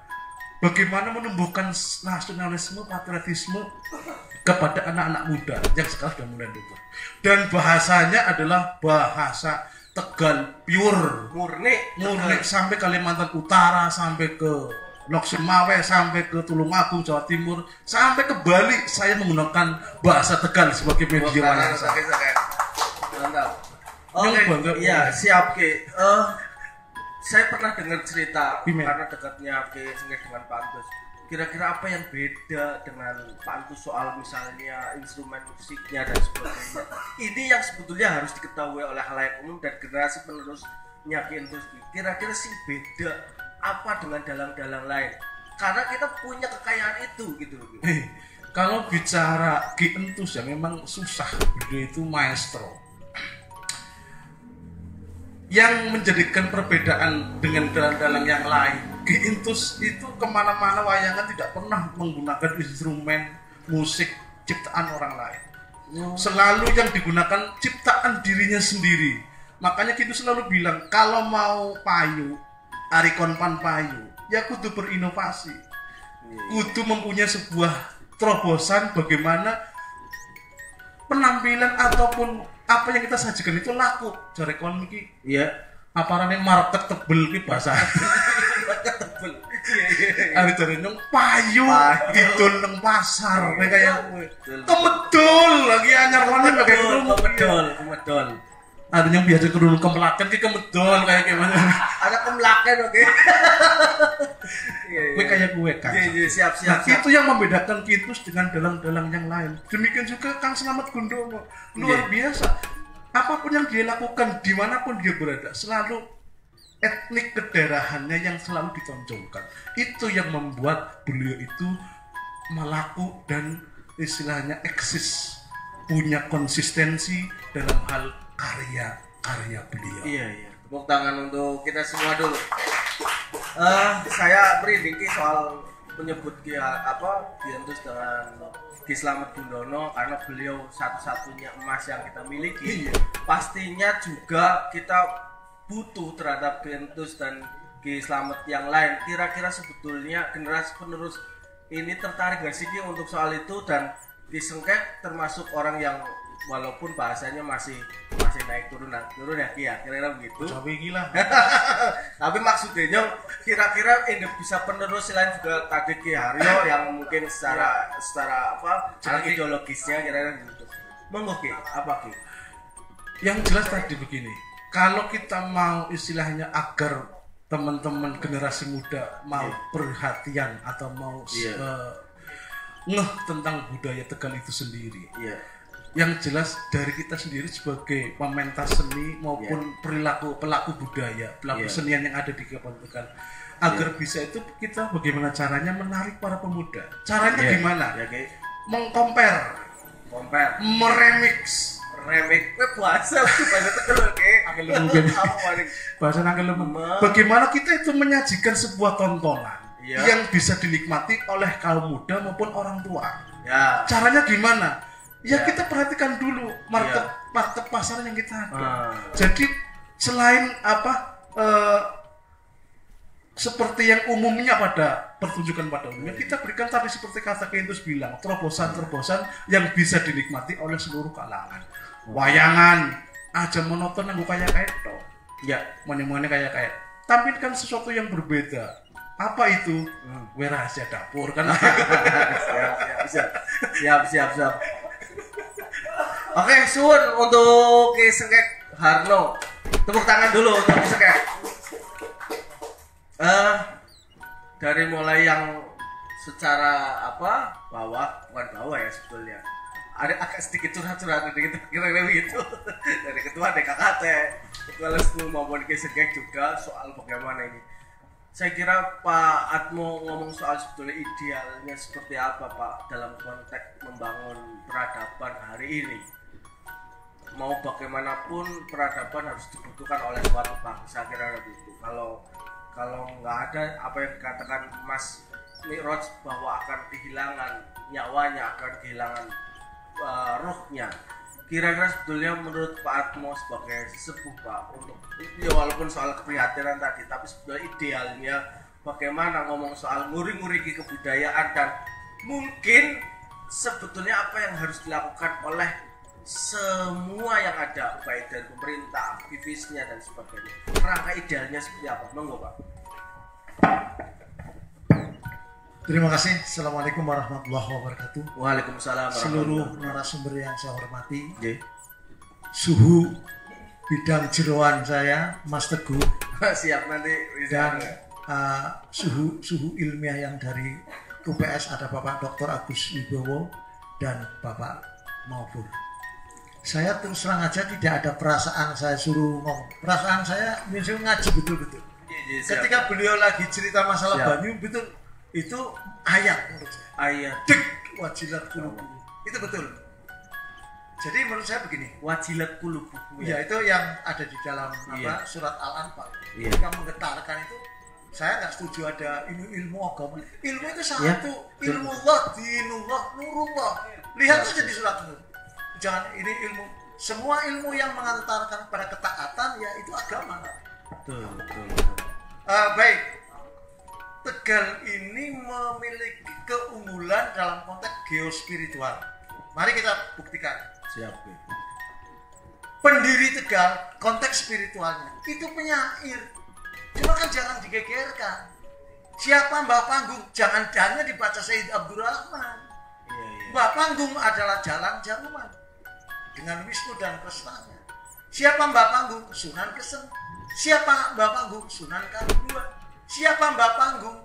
Bagaimana menumbuhkan nasionalisme, patriotisme kepada anak-anak muda yang sekarang sudah mulai tumbuh. Dan bahasanya adalah bahasa Tegal pure, murni sampai Kalimantan Utara, sampai ke Lok Sumawe, sampai ke Tulungagung Jawa Timur, sampai ke Bali. Saya menggunakan bahasa Tegal sebagai media bahasa. Mantap. Oke, iya siap Ki. Saya pernah dengar cerita karena dekatnya Ki Sengit dengan Pak Agus. kira-kira apa yang beda dengan Pak Antus soal misalnya instrumen musiknya dan sebagainya. Ini yang sebetulnya harus diketahui oleh khalayak umum dan generasi penerusnya Ki Entus. Kira-kira sih beda apa dengan dalang-dalang lain? Karena kita punya kekayaan itu gitu. Kalau bicara Ki Entus ya memang susah, beliau itu maestro. Yang menjadikan perbedaan dengan dalang-dalang yang lain, Ki Entus itu kemana-mana wayangan tidak pernah menggunakan instrumen musik ciptaan orang lain. Selalu yang digunakan ciptaan dirinya sendiri. Makanya Ki Entus selalu bilang, kalau mau payu, ari konpan payu, ya kudu berinovasi. Kudu mempunyai sebuah terobosan bagaimana penampilan ataupun apa yang kita sajikan itu laku. Jare kon iki Iya. aparane market tebel ki bahasa. Tebel. Ari jare nyong payu didol nang pasar kaya kowe. Betul. Kemedol lagi anyar mana pakai kerudung Kemedol. ada yang biasa kerudung kemelakan ki kemedol kayak gimana. Ada kemlaken oke. Kowe kayak gue kan. Iya, siap. Nah, itu yang membedakan Ki Entus dengan dalang-dalang yang lain. Demikian juga Kang Slamet Gundomo, luar biasa. Apapun yang dia lakukan, dimanapun dia berada, selalu etnik kedaerahannya yang selalu ditonjolkan. Itu yang membuat beliau itu melaku dan istilahnya eksis, punya konsistensi dalam hal karya beliau. Iya. Tepuk tangan untuk kita semua dulu. Saya merinding soal menyebut Ki Entus dengan Ki Slamet Gundono karena beliau satu-satunya emas yang kita miliki. Iya. Pastinya juga kita butuh terhadap Ki Entus dan Ki Slamet yang lain. Kira-kira sebetulnya generasi penerus ini tertarik gak sih Ki untuk soal itu, dan Ki Sengkek termasuk orang yang walaupun bahasanya masih naik turun ya Ki ya, kira-kira begitu. Sampai gila. Tapi maksudnya kira-kira ini bisa penerus selain juga tadi Ki Haryo yang mungkin secara ideologisnya kira-kira gitu. Monggo Ki, apa Ki? Yang jelas tadi begini, kalau kita mau istilahnya agar teman-teman generasi muda mau perhatian atau mau ngeh tentang budaya Tegal itu sendiri. Iya. Yang jelas dari kita sendiri sebagai pementas seni maupun pelaku budaya, pelaku senian yang ada di Kabupaten Tegal, agar bisa itu kita bagaimana caranya menarik para pemuda. Caranya gimana? Mengcompare, meremix, bahasa Tegal oke. bahasa bagaimana kita itu menyajikan sebuah tontonan yang bisa dinikmati oleh kaum muda maupun orang tua. Ya. Caranya gimana? Ya kita perhatikan dulu market pasar yang kita ada. Jadi selain seperti yang umumnya pada pertunjukan pada umumnya, kita berikan tadi seperti kata Ki Entus bilang, terobosan-terobosan yang bisa dinikmati oleh seluruh kalangan. Wayangan aja monoton nanggo kayak to. Ya, mana-mana kayak. Tampilkan sesuatu yang berbeda. Apa itu? Rahasia dapur kan. Siap. Oke, suwun untuk Ki Sengkek Harno. Tepuk tangan dulu untuk Ki Sengkek. Dari mulai yang secara bukan bawah ya sebetulnya. Ada agak sedikit curhat-curhat kira-kira begitu. Dari ketua DKKT, ketua Lesku maupun Ki Sengkek juga soal bagaimana ini. Saya kira Pak Atmo ngomong soal sebetulnya idealnya seperti apa Pak dalam konteks membangun peradaban hari ini. Mau bagaimanapun peradaban harus dibutuhkan oleh suatu bangsa, kira begitu. Kalau nggak ada apa yang dikatakan Mas Mi'raj bahwa akan kehilangan nyawanya, akan kehilangan ruhnya. Kira-kira sebetulnya menurut Pak Atmo sebagai sesepuh Pak, untuk ya walaupun soal keprihatinan tadi, tapi sebetulnya idealnya bagaimana ngomong soal nguri-nguri kebudayaan, dan mungkin sebetulnya apa yang harus dilakukan oleh semua yang ada, baik dari pemerintah, aktivisnya dan sebagainya. Kerangka idealnya seperti apa? Monggo Pak. Terima kasih. Assalamualaikum warahmatullahi wabarakatuh. Waalaikumsalam. Seluruh narasumber yang saya hormati, suhu bidang jeroan saya, Mas Teguh, siap nanti dan suhu ilmiah yang dari UPS ada Bapak Dr. Agus Wibowo dan Bapak Maufur. Saya terus terang aja tidak ada perasaan saya suruh ngomong. Perasaan saya misalnya ngaji betul-betul. Ketika beliau lagi cerita masalah banyu, betul itu ayat menurut saya. Ayat. Dek wajilat kulubu. Itu betul. Jadi menurut saya begini. Wajilat kulubu. Ya itu yang ada di dalam surat Al-Anfal. Ketika menggetarkan itu, saya nggak setuju ada ilmu agama. Ilmu itu satu, ilmu Allah, dinullah, nurullah. Lihat saja di surat Nur. Jangan ini ilmu. Semua ilmu yang mengantarkan pada ketaatan ya itu agama. Betul. Baik. Tegal ini memiliki keunggulan dalam konteks geospiritual. Mari kita buktikan. Siap. Pendiri Tegal, konteks spiritualnya itu penyair. Cuma kan jangan digegerkan. Siapa Mbak Panggung? Jangan hanya dibaca Said Abdurrahman. Mbak Panggung adalah jalan Jaruman dengan Wisnu dan Kresnanya. Siapa Mbak Panggung? Sunan Keseng. Siapa Mbak Panggung? Sunan Kalijogo. Siapa Mbak Panggung?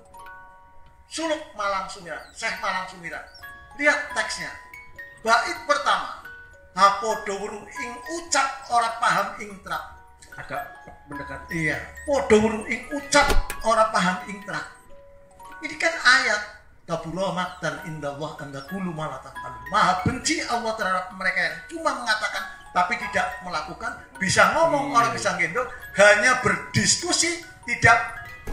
Suluk Malang Sumiran, Syekh Malang Sumiran. Lihat teksnya. Bait pertama. Hapodo weruh ing ucap ora paham ing trap. Agak mendekat. Iya. Podo weruh ing ucap ora paham ing trap. Ini kan ayat. Kabura maktan indallah anda kulu malatan. Maha benci Allah terhadap mereka yang cuma mengatakan tapi tidak melakukan. Bisa ngomong orang bisa gendong, hanya berdiskusi, tidak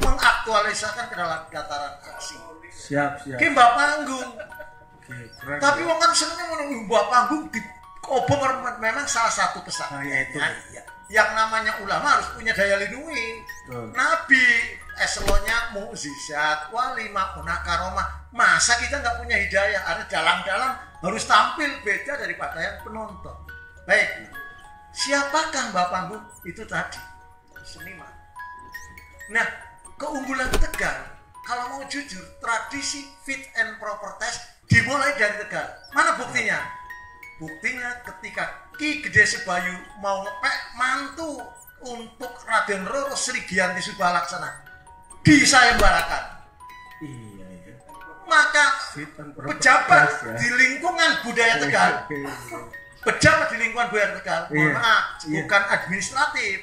mengaktualisasikan ke dalam dataran aksi. Siap. Ki Mbak Panggung. Keren. Tapi wong kan senengnya menunggu Mbak Panggung di obong memang salah satu pesan. Itu. Yang namanya ulama harus punya daya lindungi. Nabi eselonnya mukjizat, wali, maunah, karomah. Masa kita nggak punya hidayah? Ada dalam-dalam harus tampil beda daripada yang penonton. Baik, siapakah Mbak Panggung? Itu tadi seniman. Nah, keunggulan Tegal, kalau mau jujur, tradisi fit and proper test dimulai dari Tegal. Mana buktinya? Buktinya ketika Ki Gede Sebayu mau ngepek mantu untuk Raden Roro Sri Giyanti Subalaksana disayembarakan. Iya. Maka pejabat di lingkungan budaya Tegal, pejabat di lingkungan budaya Tegal, mohon maaf, bukan administratif.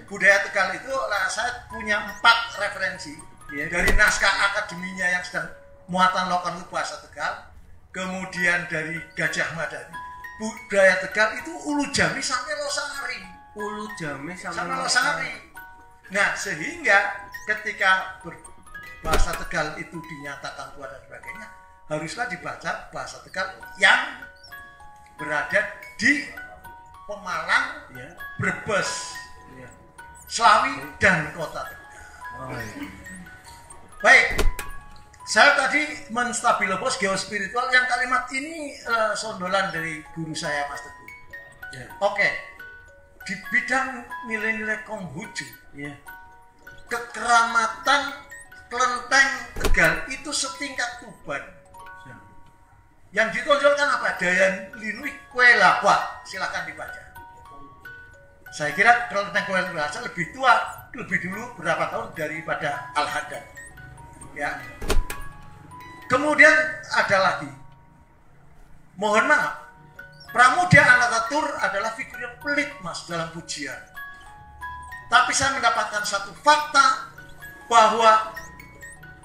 Budaya Tegal itu saya punya 4 referensi dari naskah akademinya yang sedang muatan lokal itu bahasa Tegal, kemudian dari Gajah Madani. Budaya Tegal itu Ulu Jami sampai Losari. Sampai Losari. Nah, sehingga ketika bahasa Tegal itu dinyatakan tua dan sebagainya, haruslah dibaca bahasa Tegal yang berada di Pemalang, Brebes, Slawi, dan Kota Tegal. Baik. Saya tadi menstabilobos geospiritual yang kalimat ini sondolan dari guru saya Mas Teguh. Oke. Di bidang nilai-nilai Konghucu, kekeramatan kelenteng Tegal itu setingkat Tuban. Yang ditonjolkan apa? Daya Linui Kuelakwa. Silakan dibaca. Saya kira kelenteng Kuelakwa lebih tua, lebih dulu berapa tahun daripada Al-Haddad. Ya. Kemudian ada lagi, mohon maaf, Pramudia Anantatur adalah figur yang pelit Mas dalam pujian. Tapi saya mendapatkan satu fakta bahwa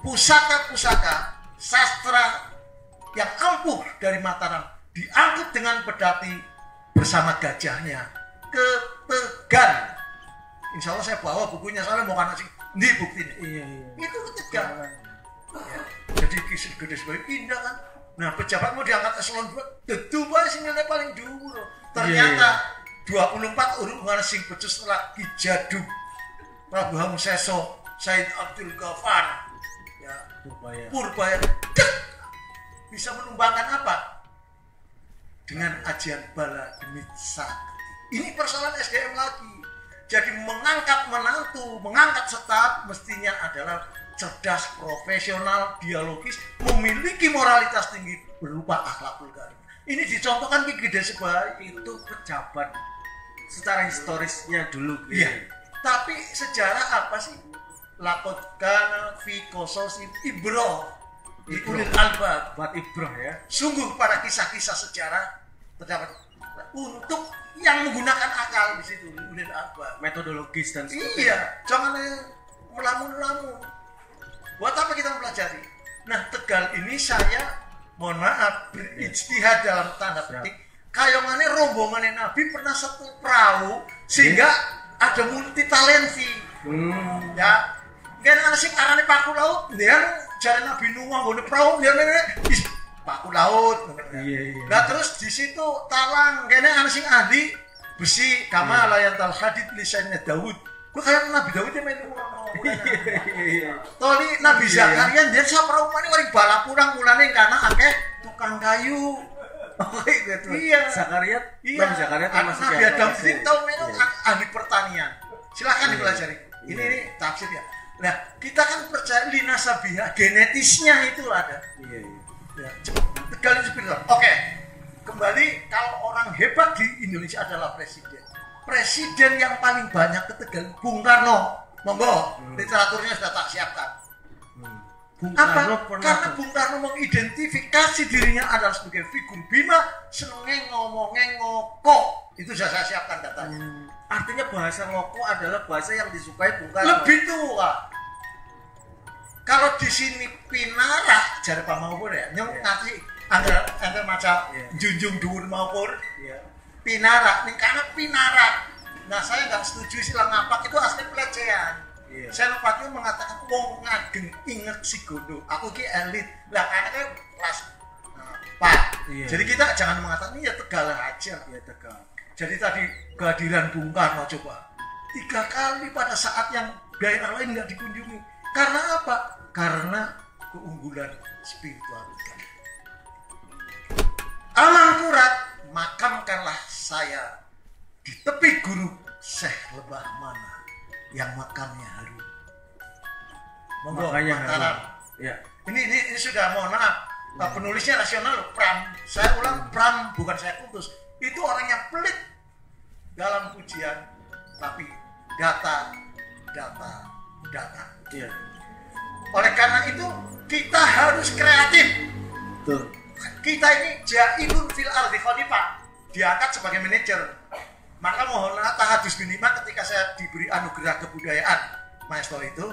pusaka-pusaka sastra yang ampuh dari Mataram diangkut dengan pedati bersama gajahnya ke Tegal. Insya Allah saya bawa bukunya, soalnya mau kan sih, ini buktinya. Itu ke Tegal. Ya. Jadi kisah gede sebagai indah kan. Nah, pejabat mau diangkat eselon 2, tentu bae sinyalnya paling dhuwur. Ternyata 24 urung ngana sing becus setelah Ki Jadu Prabu Hamseso Said Abdul Ghaffar ya Purbaya bisa menumbangkan apa? Dengan ajian bala demit sakti. Ini persoalan SDM lagi. Jadi mengangkat menantu, mengangkat staf mestinya adalah cerdas, profesional, dialogis, memiliki moralitas tinggi berupa akhlakul karim. Ini dicontohkan Ki Gede Sebayu Itu pejabat secara historisnya dulu. Iya. Tapi sejarah apa sih? Lakot kana fi kososi ibro. di ulil albab. buat ibrah ya. Sungguh pada kisah-kisah sejarah terdapat untuk yang menggunakan akal di situ ulil albab. Metodologis dan Iya, jangan melamun-lamun. Buat apa kita mempelajari? Nah, Tegal ini saya mohon maaf berijtihad dalam tanda petik. Kayongane rombongannya Nabi pernah satu perahu sehingga ada multi talenti. Ya, kan ana sing arane paku laut, dia jare Nabi Nuh nggone perahu, dia paku laut. Iya. Nah, terus di situ talang kene ana sing ahli besi kama layan tal hadid lisannya Daud. Gue kayak Nabi Daud yang main Toli Nabi Zakaria dia siapa rupanya waring balap kurang mulane karena akeh tukang kayu. Iya. Zakaria. Iya. Nabi Zakaria termasuk Nabi Adam itu tahu memang ahli pertanian. Silakan dipelajari. Ini tafsir ya. Nah, kita kan percaya linasabiha genetisnya itu ada. Iya. Ya, Tegal itu spiritual. Oke. Kembali kalau orang hebat di Indonesia adalah presiden. Presiden yang paling banyak ke Tegal Bung Karno. Monggo, literaturnya sudah tak siapkan. Apa? Karena Bung Karno mengidentifikasi dirinya adalah sebagai figur Bima, senengnya ngomongnya ngokok. Itu sudah saya siapkan datanya. Artinya bahasa ngoko adalah bahasa yang disukai Bung Karno. Lebih tua. Kalau di sini pinara, jare Pak Maupur ya, nyong ngerti anggar maca junjung dhuwur Maupur. Pinara, nih karena pinara. Nah, saya nggak setuju istilah ngapak itu asli pelecehan. Saya Senopati mengatakan wong ngageng inget si gondo. Aku ki elit. Lah karena kan kelas Pak. Jadi kita jangan mengatakan ini ya Tegal aja. Ya Tegal. Jadi tadi kehadiran Bung Karno coba 3 kali pada saat yang daerah lain nggak dikunjungi. Karena apa? Karena keunggulan spiritual. Amangkurat, makamkanlah saya di tepi guruk Syekh Lebah Mana yang makamnya harum. Monggo Mataram. Ya. Ini sudah mohon maaf. Penulisnya rasional loh, Pram. Saya ulang Pram, bukan saya putus. Itu orang yang pelit dalam ujian, tapi data. Iya. Oleh karena itu kita harus kreatif. Betul. Kita ini jailun fil ardi khalifah, diangkat sebagai manajer. Maka mohonlah tahadus binima ketika saya diberi anugerah kebudayaan Maestro itu,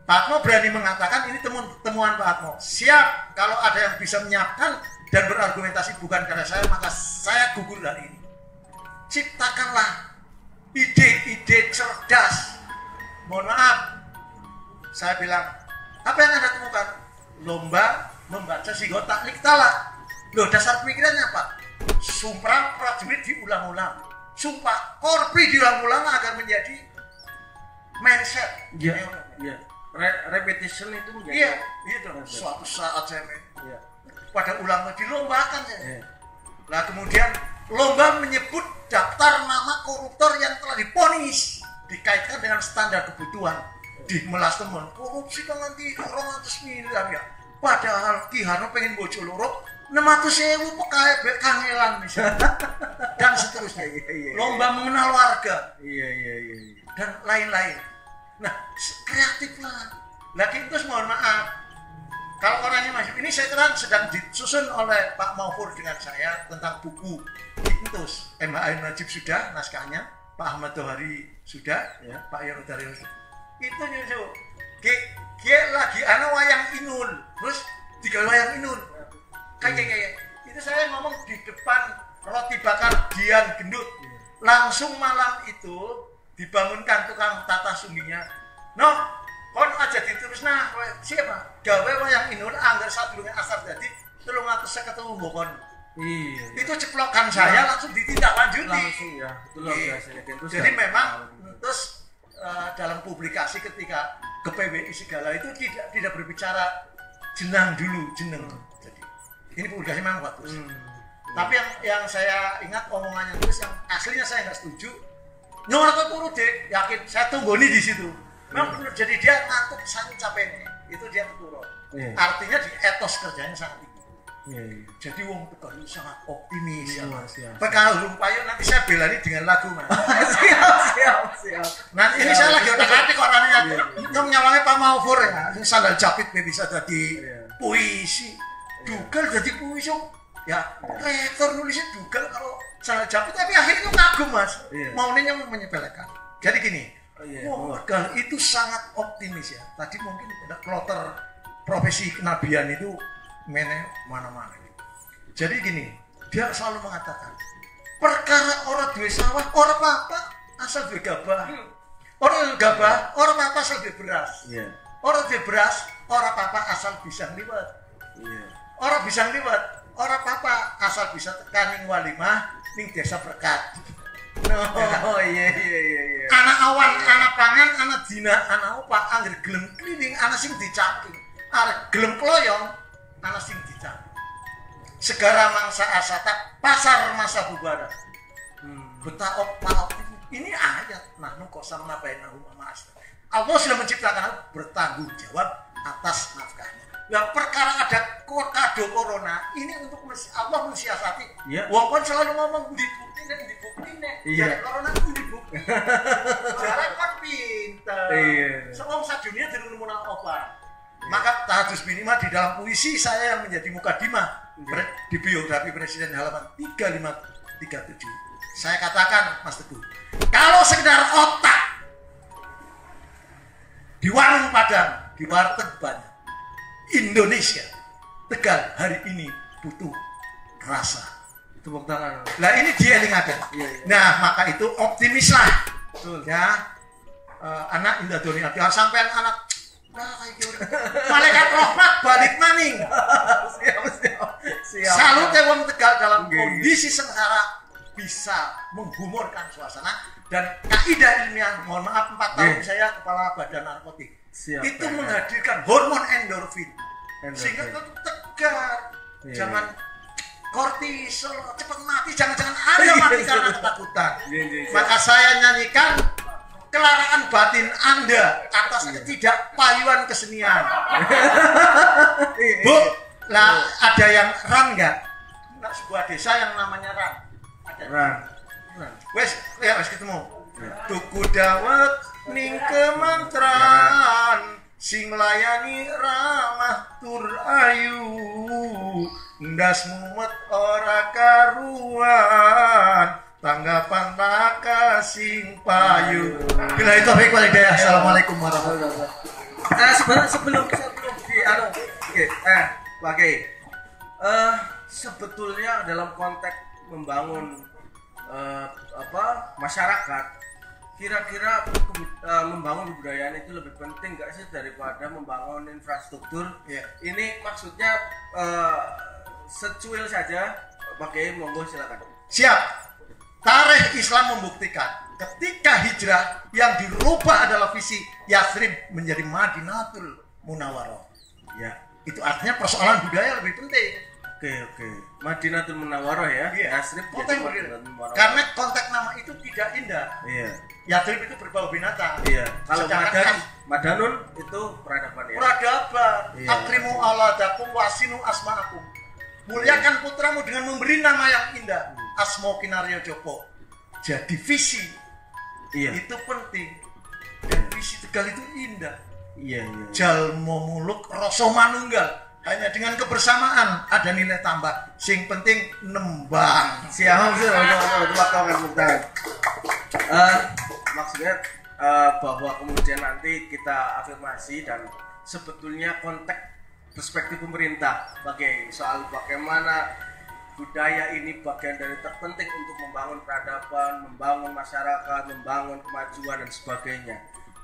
Pak Atmo berani mengatakan ini temuan Pak Atmo. Siap kalau ada yang bisa menyiapkan dan berargumentasi bukan karena saya, maka saya gugur dari ini. Ciptakanlah ide-ide cerdas. Mohon maaf, saya bilang, apa yang Anda temukan? Lomba membaca Sigota Liktala. Loh, dasar pemikirannya apa? Sumpah prajurit diulang-ulang. Sumpah korpi diulang-ulang agar menjadi mindset. Iya. Repetition itu menjadi. Iya, itu. Suatu saat saya pada ulang dilombakan saya. Nah, kemudian lomba menyebut daftar nama koruptor yang telah diponis dikaitkan dengan standar kebutuhan di melas temen. Korupsi kan nanti 200 miliar ya. Padahal Ki Harno pengen bojo loro 600.000 pekae kangelan misalnya. Dan seterusnya. Lomba mengenal warga. Iya. Dan lain-lain. Nah, kreatif lah. Lagi terus mohon maaf. Kalau orangnya masuk, ini saya terang sedang disusun oleh Pak Maufur dengan saya tentang buku Intus. MHI Najib sudah naskahnya, Pak Ahmad Tohari sudah, ya, Pak Yonudari sudah. Itu nyusul. Dia lagi wayang inul, terus 3 wayang inul. Kayak itu saya ngomong di depan roti bakar Dian Gendut. Langsung malam itu dibangunkan tukang tata suminya. No, kon aja ditulis nah siapa? Gawe wayang inul anggar sadurunge asar dadi 350 mbokon. Iya. Itu ceplokan saya langsung ditindaklanjuti. Langsung ya. Itu luar biasa. Jadi memang terus dalam publikasi ketika ke PBI segala itu tidak berbicara jenang dulu, jeneng. Jadi ini publikasi memang bagus. Tapi yang saya ingat omongannya terus yang aslinya saya nggak setuju. Nyuwun turu dek, yakin saya tunggoni di situ. Memang benar, jadi dia ngantuk sangat capek itu dia turun. Artinya di etos kerjanya sangat tinggi. Jadi wong Tegal itu sangat optimis. Kalau Lumpayo nanti saya belani dengan lagu mas. siap. Nanti ini saya lagi otak-atik orangnya. Nyong nyawangnya Pak Maufur ya. Sandal Japit bisa jadi puisi. Dugal jadi puisi. Ya, rektor nulisnya Dugal kalau salah jawab, tapi akhirnya kagum Mas. Maunya yang menyepelekan. Jadi gini, Dugal itu sangat optimis ya. Tadi mungkin ada kloter profesi kenabian itu mana-mana. Jadi gini, dia selalu mengatakan, perkara orang duwe sawah, orang apa asal duwe gabah. Orang gabah, orang apa asal duwe beras. Orang duwe beras, orang apa asal bisa liwat. Orang bisa liwat. Orang apa asal bisa tekaning walimah ning desa berkat. Anak awan, anak pangan, anak dina, anak apa angger gelem klining, anak sing dicaki. Arek gelem kloyong, anak sing dicaki. Segara mangsa asata, pasar masa bubara. Betapa ini ayat. Nah, nuko sama bainahu mas. Allah sudah menciptakan bertanggung jawab atas nafkahnya. Ya perkara ada kado corona ini untuk Allah mensiasati. Wong kon selalu ngomong dibuktine. Jadi corona itu dibukti. Jalan kan pinter. Semua sadunia dari nemu obat. Maka tahadus minima di dalam puisi saya yang menjadi mukadimah di biografi Presiden halaman 3537. Saya katakan Mas Teguh, kalau sekedar otak di warung Padang, di warteg banyak. Indonesia, Tegal hari ini butuh rasa. Tepuk tangan. Nah ini dia yang ada. Nah maka itu optimislah. Betul. Ya. Anak indah doni hati. Sampai anak malaikat rahmat balik maning. Siap. Salut ya wong Tegal dalam kondisi sengsara bisa menghumorkan suasana dan kaidah ilmiah. Mohon maaf 4 tahun saya kepala badan narkotik. Itu menghadirkan hormon endorfin. Sehingga itu tegar. Jangan kortisol, cepat mati, jangan Anda mati karena ketakutan. Maka saya nyanyikan kelaraan batin Anda atas ketidakpayuan kesenian. Bu, lah ada yang ran nggak? Nah, sebuah desa yang namanya ran. Ada ran. Wes ketemu. Tuku dawet ning kemantran sing layani ramah tur ayu ndas mumet ora karuan tanggapan laka sing payu. Bila itu baik walidayah. Assalamualaikum warahmatullahi wabarakatuh. Sebelum sebetulnya dalam konteks membangun masyarakat, kira-kira membangun kebudayaan itu lebih penting nggak sih daripada membangun infrastruktur? Ini maksudnya secuil saja. Pakai monggo silakan. Siap. Tarikh Islam membuktikan ketika hijrah yang dirubah adalah visi Yathrib menjadi Madinatul Munawwarah. Itu artinya persoalan budaya lebih penting. Oke. Madinatul Munawwarah ya. Yathrib jadi Madinatul Munawwarah. Karena konteks nama itu tidak indah. Yathrib itu berbau binatang. Kalau Madanun itu peradaban ya. Peradaban. Akrimu aladakum wasinu asma'akum. Muliakan putramu dengan memberi nama yang indah. Asmo Kinaryo Joko. Jadi visi itu penting. Dan visi Tegal itu indah. Jalmo muluk rasa manunggal. Hanya dengan kebersamaan ada nilai tambah. Sing penting nembang. Maksudnya bahwa kemudian nanti kita afirmasi dan sebetulnya konteks perspektif pemerintah sebagai soal bagaimana budaya ini bagian dari terpenting untuk membangun peradaban, membangun masyarakat, membangun kemajuan dan sebagainya.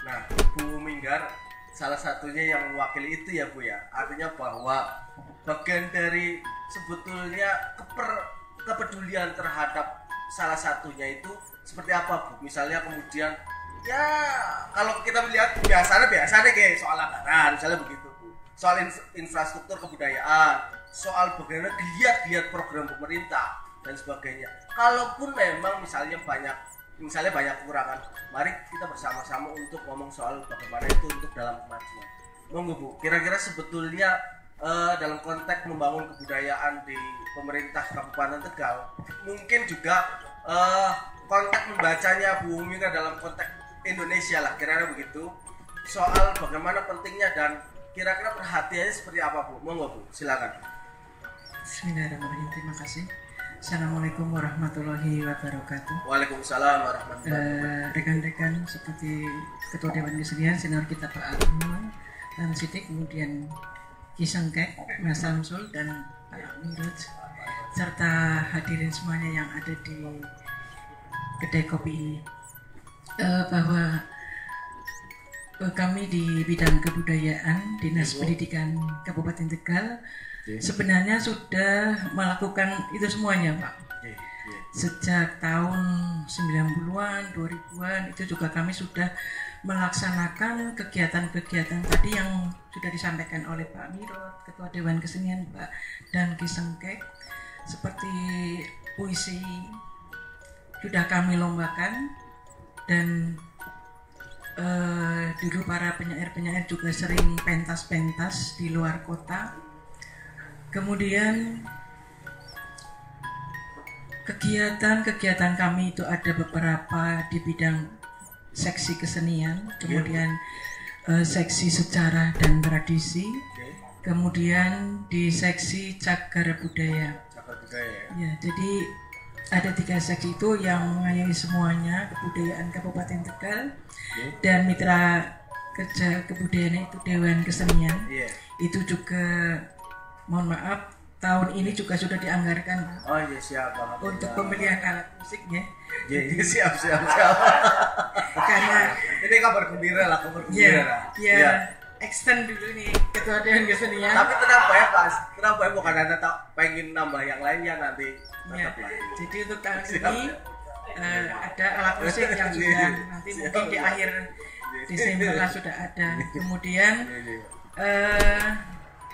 Nah, Bu Minggar salah satunya yang mewakili itu ya Bu ya. Artinya bahwa bagian dari sebetulnya kepedulian terhadap salah satunya itu seperti apa Bu? Misalnya kemudian ya kalau kita melihat biasanya kayak soal anggaran misalnya begitu Bu. Soal infrastruktur kebudayaan, soal bagaimana giat program pemerintah dan sebagainya. Kalaupun memang misalnya banyak kekurangan, mari kita bersama-sama untuk ngomong soal bagaimana itu untuk dalam kemajuan. Monggo Bu, kira-kira sebetulnya dalam konteks membangun kebudayaan di pemerintah Kabupaten Tegal, mungkin juga konteks membacanya Bu Mika dalam konteks Indonesia lah, kira-kira begitu. Soal bagaimana pentingnya dan kira-kira perhatiannya seperti apa Bu? Monggo Bu, silakan. Bismillahirrahmanirrahim. Terima kasih. Assalamualaikum warahmatullahi wabarakatuh. Waalaikumsalam warahmatullahi wabarakatuh. Rekan-rekan seperti Ketua Dewan Kesenian senior kita Pak Agno, dan Sidik, kemudian Kisengkek, Mas Samsul dan Pak Miraj, serta hadirin semuanya yang ada di kedai kopi ini. Bahwa kami di bidang kebudayaan Dinas Pendidikan Kabupaten Tegal sebenarnya sudah melakukan itu semuanya Pak. Sejak tahun 90-an, 2000-an itu juga kami sudah melaksanakan kegiatan-kegiatan tadi yang sudah disampaikan oleh Pak Mirot, Ketua Dewan Kesenian Pak dan Kisengkek, seperti puisi sudah kami lombakan, dan dulu para penyair-penyair juga sering pentas-pentas di luar kota. Kemudian kegiatan-kegiatan kami itu ada beberapa di bidang seksi kesenian, kemudian seksi sejarah dan tradisi, kemudian di seksi cagar budaya. Ya, jadi ada 3 seksi itu yang mengayomi semuanya kebudayaan Kabupaten Tegal, dan mitra kerja kebudayaan itu Dewan Kesenian. Itu juga, mohon maaf, tahun ini juga sudah dianggarkan. Oh iya, siap. Untuk pembelian alat musiknya. Iya, siap. Karena ini kabar gembira lah. extend dulu nih Ketua Dewan Kesenian. Tapi kenapa ya Pak? Kenapa ya, bukan Anda pengen nambah yang lainnya nanti? Ya, jadi untuk tahun ini ada alat musik yang sudah nanti mungkin di akhir Desember lah sudah ada. Kemudian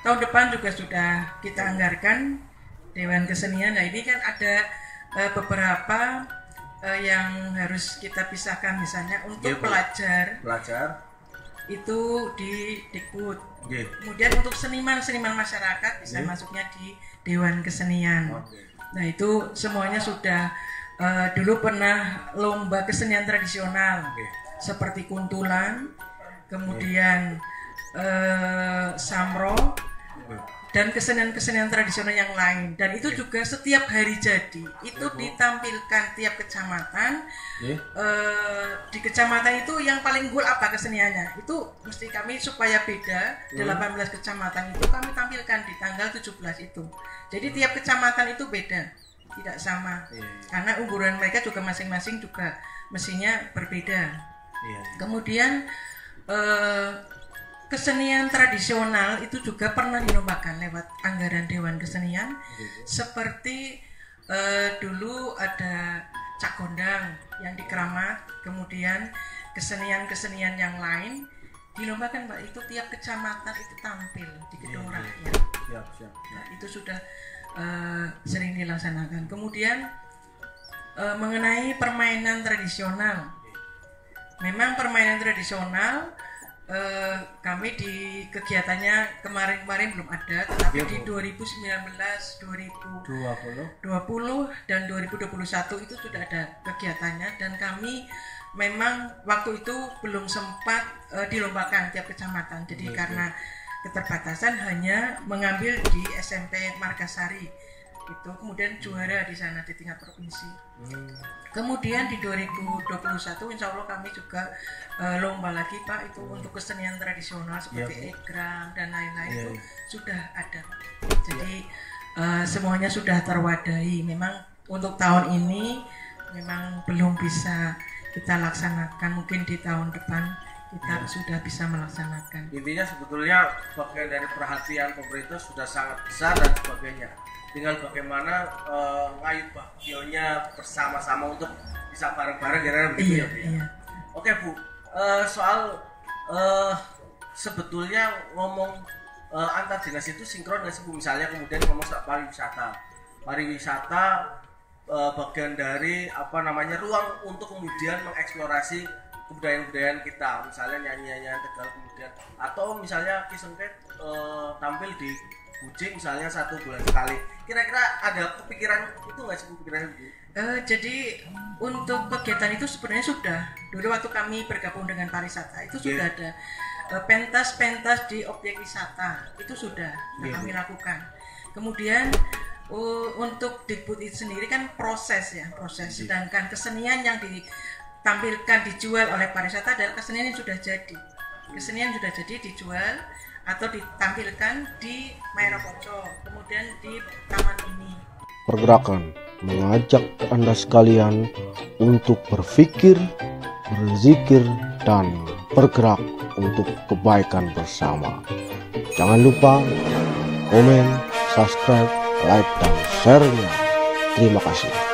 tahun depan juga sudah kita anggarkan Dewan Kesenian. Nah ini kan ada beberapa yang harus kita pisahkan, misalnya untuk pelajar itu di Dikbud. Kemudian untuk seniman masyarakat bisa masuknya di Dewan Kesenian. Nah itu semuanya sudah dulu pernah lomba kesenian tradisional seperti kuntulan, kemudian samro, dan kesenian-kesenian tradisional yang lain. Dan itu juga setiap hari jadi itu ditampilkan tiap kecamatan. Di kecamatan itu yang paling cool apa keseniannya, itu mesti kami supaya beda. 18 kecamatan itu kami tampilkan di tanggal 17 itu. Jadi tiap kecamatan itu beda, tidak sama, karena unggulan mereka juga masing-masing juga mestinya berbeda. Kemudian kesenian tradisional itu juga pernah dilombakan lewat anggaran Dewan Kesenian. Seperti dulu ada Cak Gondang yang di Keramat, kemudian kesenian-kesenian yang lain dilombakan Pak. Itu tiap kecamatan itu tampil di gedung rakyat. Nah, itu sudah sering dilaksanakan. Kemudian mengenai permainan tradisional, memang permainan tradisional kami di kegiatannya kemarin belum ada, tetapi di 2019, 2020 dan 2021 itu sudah ada kegiatannya, dan kami memang waktu itu belum sempat dilombakan tiap kecamatan. Jadi karena keterbatasan hanya mengambil di SMP Margasari itu, kemudian juara di sana di tingkat provinsi. Kemudian di 2021 insya Allah kami juga lomba lagi Pak, itu untuk kesenian tradisional seperti egrang dan lain-lain itu sudah ada. Jadi semuanya sudah terwadahi. Memang untuk tahun ini memang belum bisa kita laksanakan, mungkin di tahun depan kita sudah bisa melaksanakan. Intinya sebetulnya bagian dari perhatian pemerintah sudah sangat besar dan sebagainya. Tinggal bagaimana ngayuh bagionya bersama-sama untuk bisa bareng-bareng kira-kira begitu ya Bu. Oke Bu, soal sebetulnya ngomong antar dinas itu sinkron nggak sih Bu? Misalnya kemudian ngomong soal pariwisata bagian dari ruang untuk kemudian mengeksplorasi kebudayaan-kebudayaan kita, misalnya nyanyi-nyanyian Tegal kemudian, atau misalnya Kisengkek tampil di Kucing misalnya 1 bulan sekali. Kira-kira ada kepikiran itu nggak sih kepikiran Bu? Jadi untuk kegiatan itu sebenarnya sudah dulu waktu kami bergabung dengan pariwisata itu sudah ada pentas di objek wisata itu sudah kami lakukan. Kemudian untuk Dikbud itu sendiri kan proses, sedangkan kesenian yang ditampilkan dijual oleh pariwisata adalah kesenian yang sudah jadi. Kesenian sudah jadi dijual atau ditampilkan di Mairapoco, kemudian di taman ini. Pergerakan mengajak Anda sekalian untuk berpikir, berzikir, dan bergerak untuk kebaikan bersama. Jangan lupa komen, subscribe, like, dan share-nya. Terima kasih.